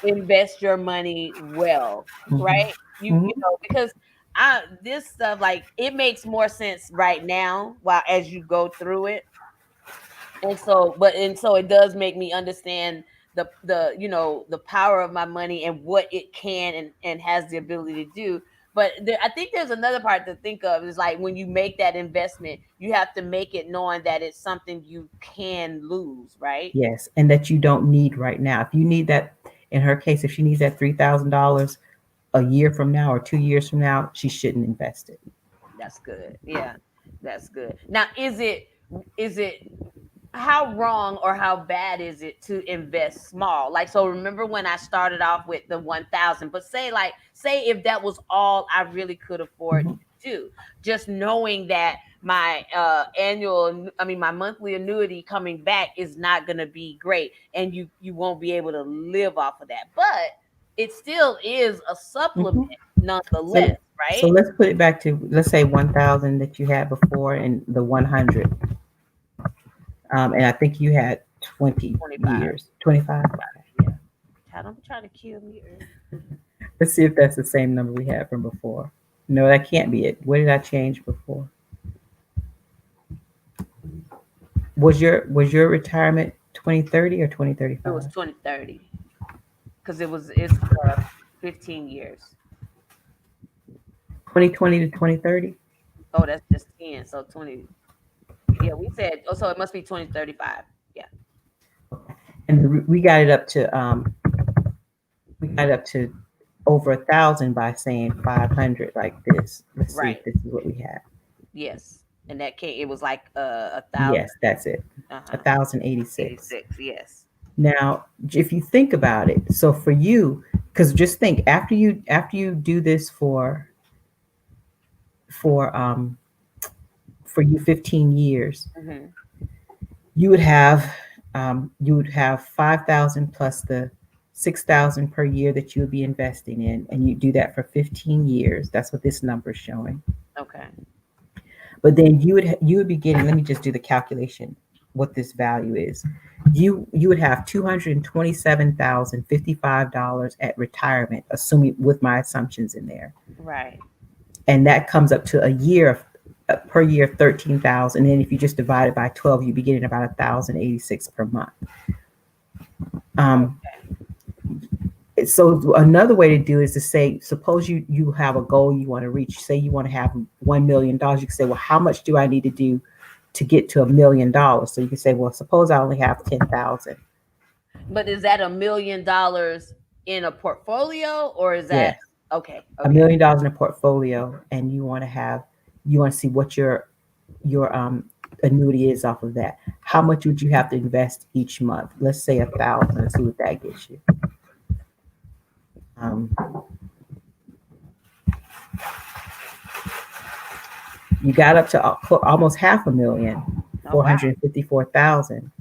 S1: invest your money well,
S2: Hmm.
S1: right? Because I this stuff, like, it makes more sense right now while as you go through it. And so it does make me understand the power of my money and what it can and has the ability to do. But I think there's another part to think of, is like when you make that investment, you have to make it knowing that it's something you can lose, right?
S2: Yes, and that you don't need right now. If you need that, in her case, if she needs that $3,000 a year from now or 2 years from now, she shouldn't invest it.
S1: That's good. Yeah, that's good. Now, is it how wrong or how bad is it to invest small? Like, so remember when I started off with the 1,000, but say if that was all I really could afford
S2: Hmm.
S1: to do, just knowing that my my monthly annuity coming back is not going to be great, and you won't be able to live off of that, but it still is a supplement
S2: Hmm. So,
S1: nonetheless,
S2: so
S1: right?
S2: let's put it back to, let's say 1,000 that you had before and the 100. And I think you had 20
S1: 25.
S2: years, 25. Okay.
S1: Yeah. Child, don't be trying to kill me early.
S2: Let's see if that's the same number we had from before. No, that can't be it. What did I change before? Was your retirement 2030 or
S1: It was
S2: 2035?
S1: 2030 because it's 15 years.
S2: 2020 to 2030?
S1: Oh, that's just 10. So 20. Yeah, we said. Oh, so it must be 2035. Yeah.
S2: And we got it up to over 1,000 by saying 500 like this. Let's see if
S1: Right.
S2: this is what we have.
S1: Yes. And that came. It was like a thousand.
S2: Yes, that's it.
S1: Uh-huh.
S2: 1,086.
S1: 86. Yes.
S2: Now, if you think about it, so for you, because just think, after you do this for for you 15 years,
S1: Hmm.
S2: you would have you would have 5,000 plus the 6,000 per year that you would be investing in, and you do that for 15 years. That's what this number is showing.
S1: Okay.
S2: But then you would be getting. Let me just do the calculation. What this value is, you would have $227,055 at retirement, assuming with my assumptions in there,
S1: Right.
S2: and that comes up to a year of per year 13,000. And then if you just divide it by 12, you'd be getting about 1,086 per month. Um,
S1: Okay.
S2: so another way to do is to say, suppose you have a goal you want to reach. Say you want to have $1 million. You can say, well, how much do I need to do to get to $1 million? So you can say, well, suppose I only have 10,000.
S1: But is that $1 million in a portfolio, or is that
S2: Yes,
S1: okay?
S2: a
S1: Okay.
S2: million dollars in a portfolio, and you want to see what your annuity is off of that. How
S1: Okay.
S2: much would you have to invest each month? Let's say 1,000. Let's see what that gets you. Um, you got up to almost half a million,
S1: Oh,
S2: four
S1: wow.
S2: hundred fifty-four thousand,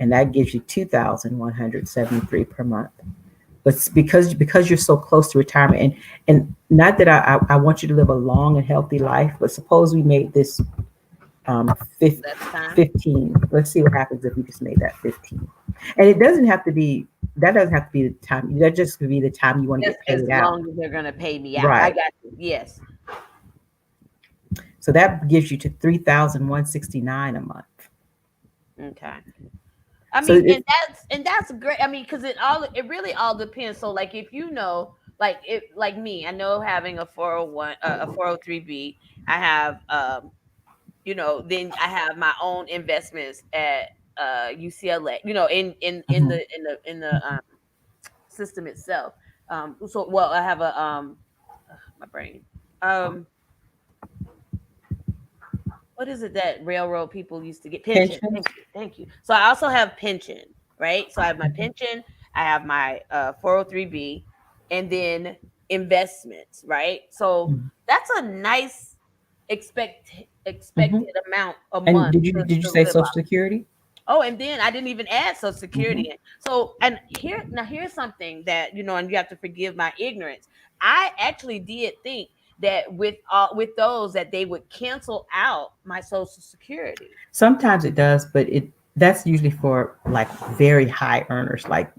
S2: and that gives you 2,173 per month. But because you're so close to retirement, and not that I want you to live a long and healthy life, but suppose we made this um,
S1: Less time.
S2: 15. Let's see what happens if we just made that 15. And it doesn't have to be, that doesn't have to be the time. That just could be the time you want to
S1: Just
S2: get
S1: as
S2: paid out.
S1: long as they're gonna pay me out. I
S2: Right.
S1: got you. Yes.
S2: So that gives you to 3,169 a month.
S1: Okay. I
S2: So
S1: mean,
S2: it,
S1: and that's great. I mean, because it really all depends. So, like, if like me, I know having a 401, a 403b, I have then I have my own investments at UCLA, in
S2: Hmm.
S1: the system itself. So well, I have a my brain. Um, what is it that railroad people used to get? Pension.
S2: Pensions.
S1: Thank you. So I also have pension, right? So I have my pension, I have my 403b, and then investments, right? So that's a nice
S2: Hmm.
S1: expected amount a
S2: And
S1: month
S2: did you
S1: to
S2: say
S1: live
S2: Social
S1: off.
S2: Security?
S1: Oh, and then I didn't even add Social
S2: Hmm.
S1: Security in. So, and here's something that and you have to forgive my ignorance. I actually did think that with those that they would cancel out my Social Security.
S2: Sometimes it does, but it that's usually for like very high earners, like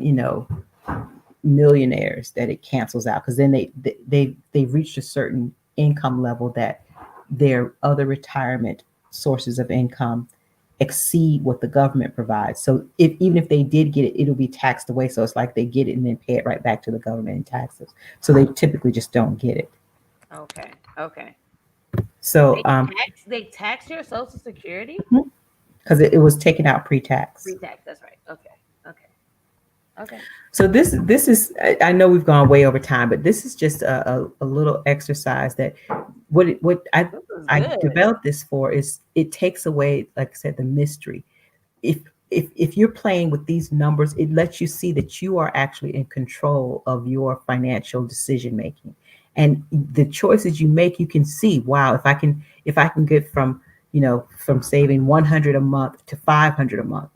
S2: millionaires, that it cancels out because then they've reached a certain income level that their other retirement sources of income exceed what the government provides. So if even if they did get it, it'll be taxed away. So it's like they get it and then pay it right back to the government in taxes. So they typically just don't get it.
S1: Okay. Okay.
S2: So
S1: They tax your Social Security
S2: because it was taken out pre-tax.
S1: pre-tax. That's right. Okay. Okay. Okay.
S2: So this is I know we've gone way over time, but this is just a little exercise that what
S1: This is
S2: I
S1: good.
S2: developed this for is it takes away, like I said, the mystery. If if you're playing with these numbers, it lets you see that you are actually in control of your financial decision making, and the choices you make, you can see, wow, if I can get from from saving 100 a month to 500 a month,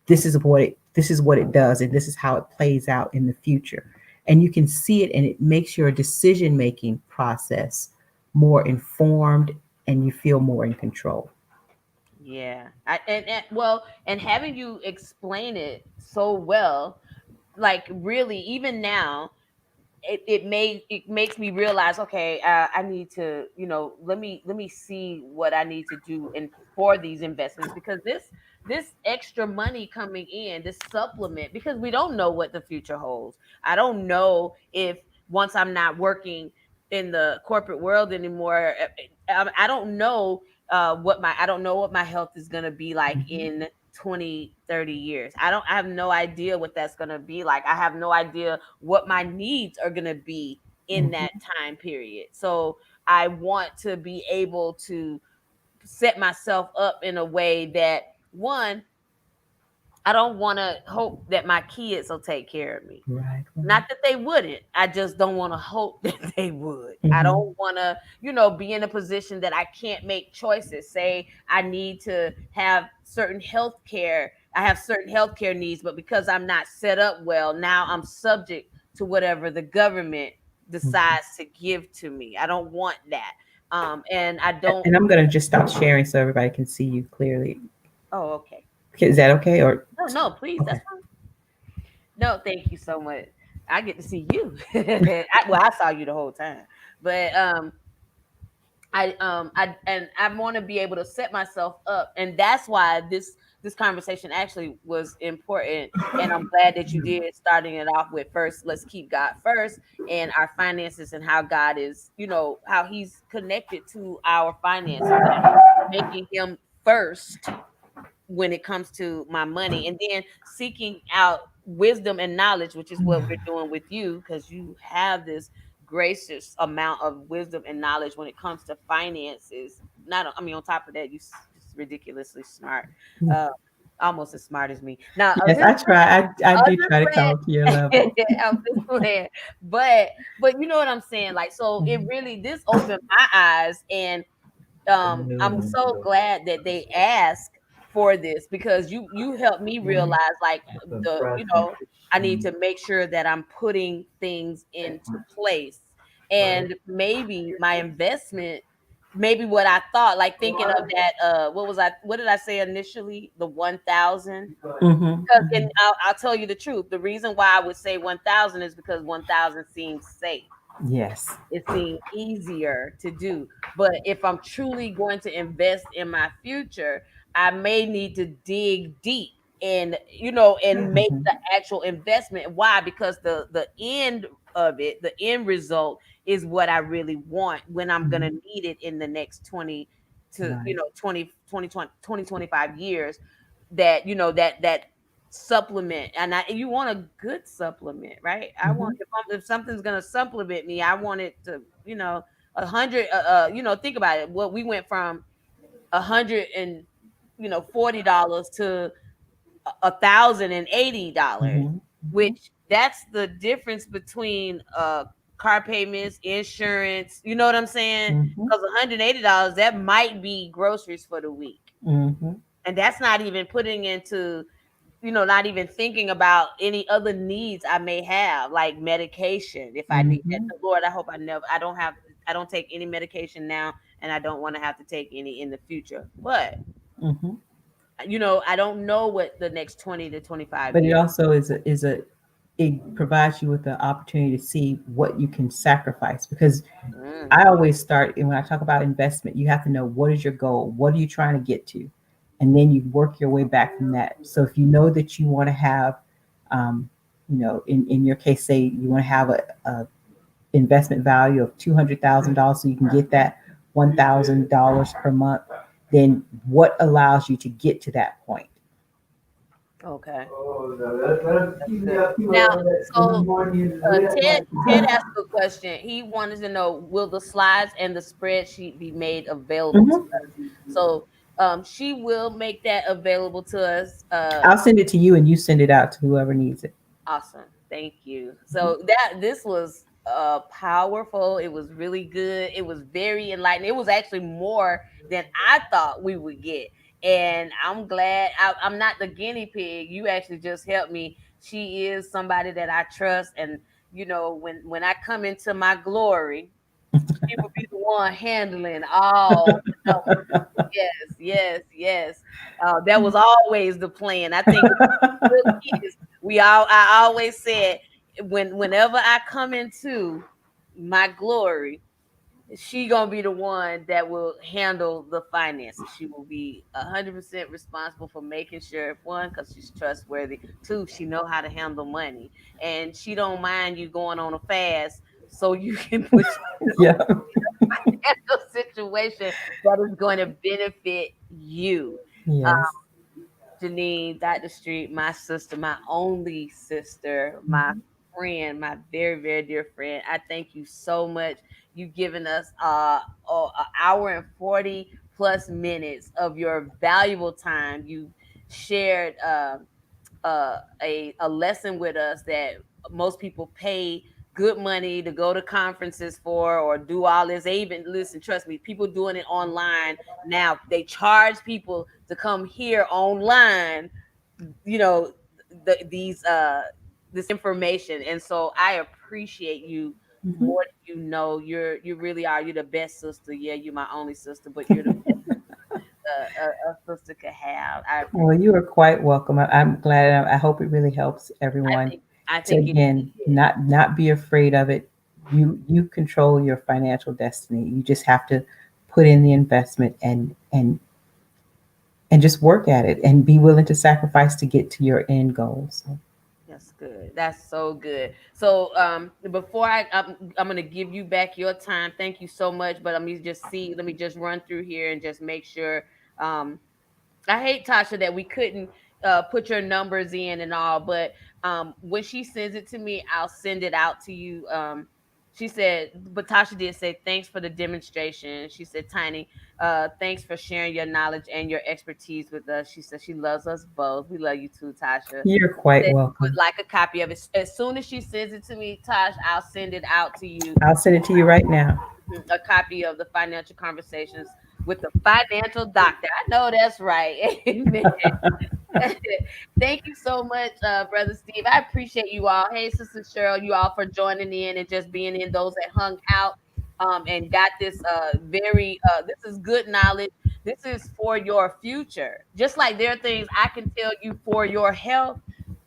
S2: this is what it does, and this is how it plays out in the future. And you can see it, and it makes your decision making process more informed, and you feel more in control.
S1: Yeah. And having you explain it so well, like really, even now, it makes me realize, okay, I need to, let me see what I need to do in for these investments, because this extra money coming in, this supplement, because we don't know what the future holds. I don't know if once I'm not working in the corporate world anymore, I don't know I don't know what my health is going to be like
S2: Mhm.
S1: in 20, 30 years. I have no idea what that's going to be like. I have no idea what my needs are going to be in that
S2: Mhm.
S1: time period. So I want to be able to set myself up in a way that, one, I don't want to hope that my kids will take care of me.
S2: Right,
S1: Not
S2: right.
S1: that they wouldn't. I just don't want to hope that they would. I
S2: Hmm.
S1: don't want to, be in a position that I can't make choices. Say I need to have certain health care. I have certain healthcare needs, but because I'm not set up well, now I'm subject to whatever the government decides to give to me. I don't want that. And I don't.
S2: And I'm going to just stop sharing so everybody can see you clearly.
S1: Oh, okay.
S2: Okay, is that okay? Or
S1: No, no, please.
S2: okay.
S1: That's fine. No, thank you so much. I get to see you. I saw you the whole time, but I want to be able to set myself up, and that's why this conversation actually was important. And I'm glad that you did, starting it off with, first let's keep God first, and our finances, and how God is, how He's connected to our finances, and making Him first when it comes to my money, and then seeking out wisdom and knowledge, which is what we're doing with you, because you have this gracious amount of wisdom and knowledge when it comes to finances. Not, I mean, on top of that, you just ridiculously smart, uh almost as smart as me. Now, I'm
S2: Yes,
S1: just
S2: I try. I
S1: I'm
S2: do try to come up to your
S1: just
S2: level.
S1: playing. I'm just playing. But you know what I'm saying, like, so it really, this opened my eyes, and I'm so glad that they ask for this, because you helped me realize, like, I need to make sure that I'm putting things into place, and maybe my investment, maybe what I thought, like, thinking of that, what did I say initially, the 1,000.
S2: Hmm.
S1: Because, and I'll tell you the truth, the reason why I would say 1,000 is because 1,000 seems safe,
S2: Yes.
S1: it seemed easier to do. But if I'm truly going to invest in my future, I may need to dig deep, and make
S2: Hmm.
S1: the actual investment. Why? Because the end of it, the end result, is what I really want when I'm gonna need it in the next 20 to
S2: Right.
S1: 20 20 20 20 25 years. that, that supplement. And you want a good supplement, right? I want,
S2: Mhm.
S1: if something's going to supplement me, I want it to, 100, think about it. What we went from 100 and, $40 to $1,080,
S2: Mhm. Mhm.
S1: which that's the difference between car payments, insurance. You know what I'm saying?
S2: Mhm.
S1: Because $180, that might be groceries for the week,
S2: Mhm.
S1: and that's not even putting into, not even thinking about any other needs I may have, like medication if I need that.
S2: Mhm.
S1: Lord, I hope I don't take any medication now, and I don't want to have to take any in the future. But
S2: Mhm.
S1: I don't know what the next 20 to 25
S2: But it
S1: years.
S2: also it provides you with the opportunity to see what you can sacrifice, because
S1: Mm,
S2: I always start, and when I talk about investment, you have to know what is your goal, what are you trying to get to, and then you work your way back from that. So if you know that you want to have, um, in your case, say you want to have a investment value of $200,000, so you can get that $1,000 per month, then what allows you to get to that point?
S1: okay.
S3: Oh, that's
S1: That's
S3: keep me
S1: good.
S3: up too
S1: Now,
S3: in the
S1: so
S3: morning is lit
S1: Ted
S3: like
S1: asked a question. He wanted to know, will the slides and the spreadsheet be made available to
S2: Mhm.
S1: us? So she will make that available to us.
S2: I'll send it to you, and you send it out to whoever needs it.
S1: Awesome. Thank you. So this was powerful. It was really good. It was very enlightening. It was actually more than I thought we would get. And I'm glad I'm not the guinea pig. You actually just helped me. She is somebody that I trust. And when I come into my glory, she will be the one handling all the numbers. Yes, yes, yes. That was always the plan. I think little kids, I always said, whenever I come into my glory, she gonna be the one that will handle the finances. She will be 100% responsible for making sure, one, because she's trustworthy. Two, she know how to handle money, and she don't mind you going on a fast so you can put
S2: Yeah.
S1: financial situation that is going to benefit you.
S2: Yes.
S1: Janine, Dr. Street, my sister, my only sister, my
S2: Mhm.
S1: friend, my very, very dear friend. I thank you so much. You've given us an hour and 40 plus minutes of your valuable time. You shared a lesson with us that most people pay good money to go to conferences for or do all this. They even listen, trust me, people doing it online now. They charge people to come here online, you know, these this information. And so I appreciate you
S2: Mhm.
S1: more than you really are. You're the best sister. Yeah, you're my only sister, but you're the best a sister could have. I appreciate.
S2: Well, you are quite welcome. I'm glad. I hope it really helps
S1: I
S2: everyone
S1: think I
S2: to,
S1: think it
S2: again,
S1: did.
S2: not be afraid of it. You control your financial destiny. You just have to put in the investment, and just work at it, and be willing to sacrifice to get to your end goals. So,
S1: That's good. That's so good. So before I'm gonna give you back your time. Thank you so much. But let me just run through here and just make sure. Um, I hate, Tasha, that we couldn't put your numbers in and all, but when she sends it to me, I'll send it out to you. She said, but Tasha did say thanks for the demonstration. She said, Tiny, thanks for sharing your knowledge and your expertise with us. She said she loves us both. We love you too, Tasha.
S2: you're
S1: She
S2: quite
S1: said she would
S2: welcome.
S1: like a copy of it. As soon as she sends it to me, Tosh, I'll send it out to you.
S2: I'll send it to you right now.
S1: A copy of the financial conversations with the financial doctor. I know that's right. Amen. Thank you so much, Brother Steve. I appreciate you all. Hey, Sister Cheryl, you all for joining in and just being in, those that hung out and got this this is good knowledge. This is for your future. Just like there are things I can tell you for your health,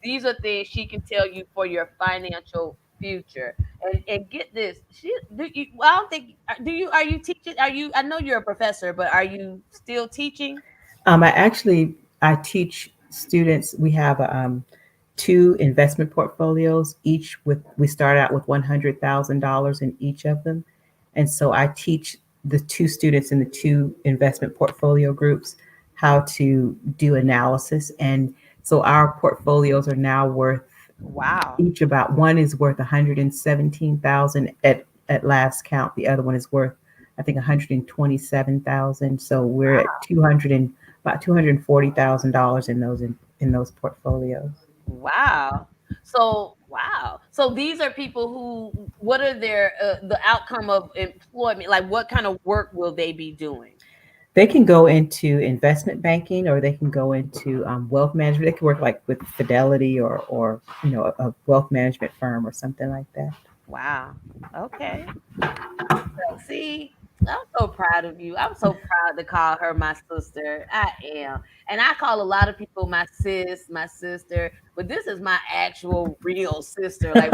S1: these are things she can tell you for your financial future. And get this, I don't think, are you teaching? I know you're a professor, but are you still teaching?
S2: I teach students. We have two investment portfolios. We start out with $100,000 in each of them, and so I teach the two students in the two investment portfolio groups how to do analysis. And so our portfolios are now worth
S1: Wow.
S2: each about one is worth 117,000 at last count. The other one is worth, I think, 127,000. So we're at 200 and about $240,000 in those portfolios.
S1: Wow. So, wow. So these are people who, what are their, the outcome of employment? Like, what kind of work will they be doing?
S2: They can go into investment banking, or they can go into wealth management. They can work like with Fidelity or a wealth management firm or something like that.
S1: Wow. Okay. See, I'm so proud of you. I'm so proud to call her my sister. I am. And I call a lot of people my sis, my sister, but this is my actual real sister. Like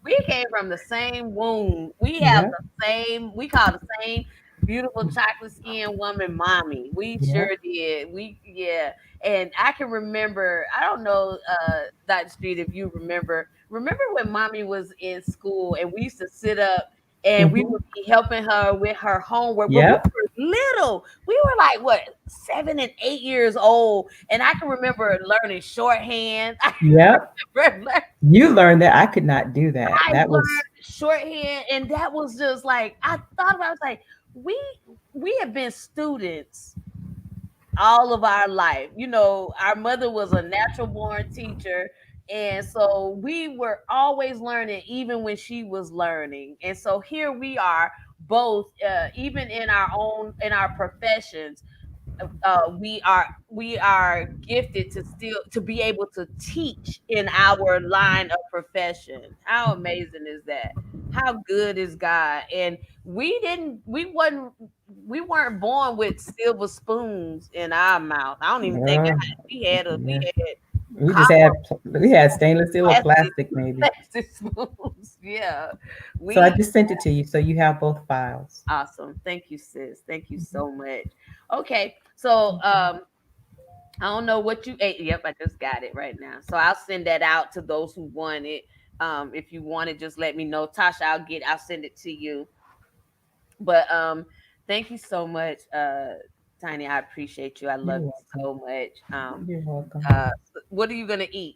S1: we came from the same womb. We have
S2: Yep,
S1: the same, we call the same beautiful chocolate skinned woman mommy. We
S2: yep.
S1: sure did. We yeah. And I can remember, I don't know, Dr. Street, if you remember when mommy was in school and we used to sit up and we
S2: Hmm.
S1: would be helping her with her homework, but we
S2: Yep,
S1: were little. We were like what 7 and 8 years old. And I can remember learning shorthand. I
S2: yep.
S1: remember
S2: You learned that. I could not do that.
S1: I
S2: That was,
S1: learned shorthand, and that was just like I thought about. I was like, we we have been students all of our life. You know, our mother was a natural born teacher, and so we were always learning, even when she was learning. And so here we are, both, even in our professions, we are gifted to still to be able to teach in our line of profession. How amazing is that? How good is God? And we weren't born with silver spoons in our mouth. I don't even think
S2: oh,
S1: we
S2: yeah.
S1: had
S2: We just
S1: copper
S2: had stainless steel or
S1: plastic
S2: plastic maybe.
S1: plastic spoons. Yeah,
S2: So I
S1: we
S2: just sent it to you, so you have both files.
S1: awesome. Thank you, sis. Thank you so much. Okay, so I don't know what you ate. Yep, I just got it right now. So I'll send that out to those who want it. If you want it, just let me know. Tasha, I'll send it to you. But thank you so much, Tiny. I appreciate you. I
S2: You're
S1: love you
S2: welcome.
S1: so much.
S2: You're welcome.
S1: Uh what are you gonna eat?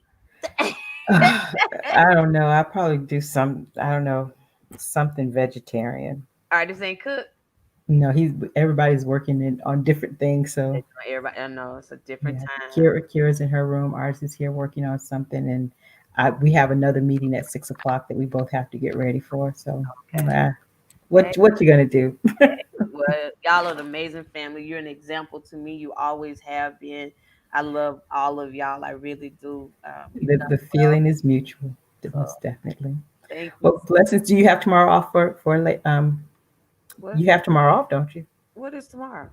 S2: I don't know. I'll probably do I don't know, something vegetarian.
S1: Artist ain't cook.
S2: No, everybody's working on different things. So
S1: Everybody, I know it's a different
S2: yeah,
S1: time.
S2: Kira's in her room. Ours is here working on something, and we have another meeting at 6 o'clock that we both have to get ready for. So,
S1: Okay. Hey,
S2: what you gonna do?
S1: well, y'all are an amazing family. You're an example to me. You always have been. I love all of y'all. I really do. You've done
S2: The
S1: well.
S2: feeling is mutual,
S1: So
S2: most definitely.
S1: thank you.
S2: Well, blessings. Do you have tomorrow off for late?
S1: What?
S2: You have tomorrow off, don't you?
S1: What is tomorrow?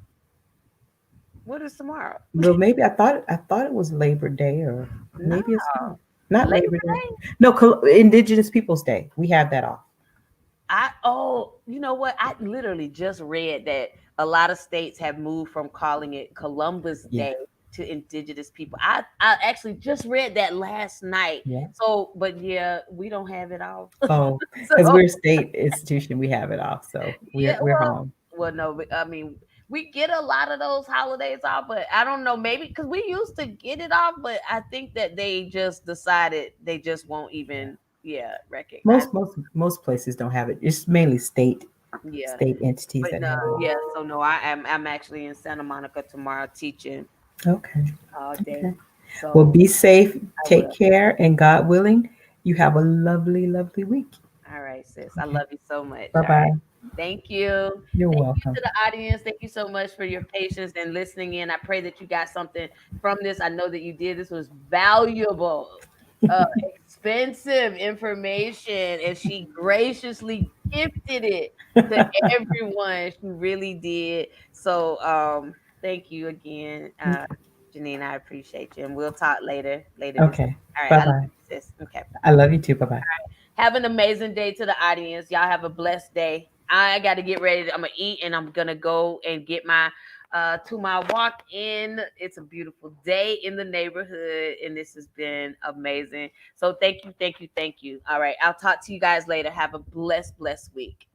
S1: What is tomorrow?
S2: Well, maybe I thought it was Labor Day, or
S1: No,
S2: maybe it's not
S1: Labor
S2: Labor Day.
S1: Day.
S2: No, Indigenous Peoples Day. We have that off.
S1: You know what? I literally just read that a lot of states have moved from calling it Columbus
S2: Yeah,
S1: Day to Indigenous people. I actually just read that last night.
S2: yeah.
S1: So, but yeah, we don't have it off.
S2: Oh, because
S1: So
S2: we're a state institution, we have it off, so
S1: yeah,
S2: we're home.
S1: well, no, but, I mean, we get a lot of those holidays off, but I don't know, maybe because we used to get it off, but I think that they just decided they just won't
S2: Yeah.
S1: even, yeah, recognize.
S2: Most places don't have it. It's mainly
S1: Yeah,
S2: state entities
S1: but
S2: that
S1: no,
S2: have it.
S1: yeah. So no, I'm actually in Santa Monica tomorrow teaching
S2: Okay.
S1: all day.
S2: Okay. Well,
S1: So
S2: be safe,
S1: I
S2: take
S1: will.
S2: care, and God willing, you have a lovely, lovely week.
S1: All right, sis. I
S2: Okay.
S1: love you so much.
S2: Bye
S1: All right.
S2: bye.
S1: Thank you.
S2: You're
S1: Thank you
S2: welcome.
S1: to the audience. Thank you so much for your patience and listening in. I pray that you got something from this. I know that you did. This was valuable, uh, expensive information, and she graciously gifted it to everyone. She really did. So, thank you again, Janine. I appreciate you, and we'll talk later this.
S2: Okay.
S1: All right.
S2: Bye
S1: I love
S2: bye.
S1: you, sis. Okay.
S2: I love you too. Bye bye.
S1: Have an amazing day to the audience. Y'all have a blessed day. I got to get ready. I'm gonna eat and I'm gonna go and get my to my walk in. It's a beautiful day in the neighborhood, and this has been amazing. So thank you, thank you, thank you. All right, I'll talk to you guys later. Have a blessed week.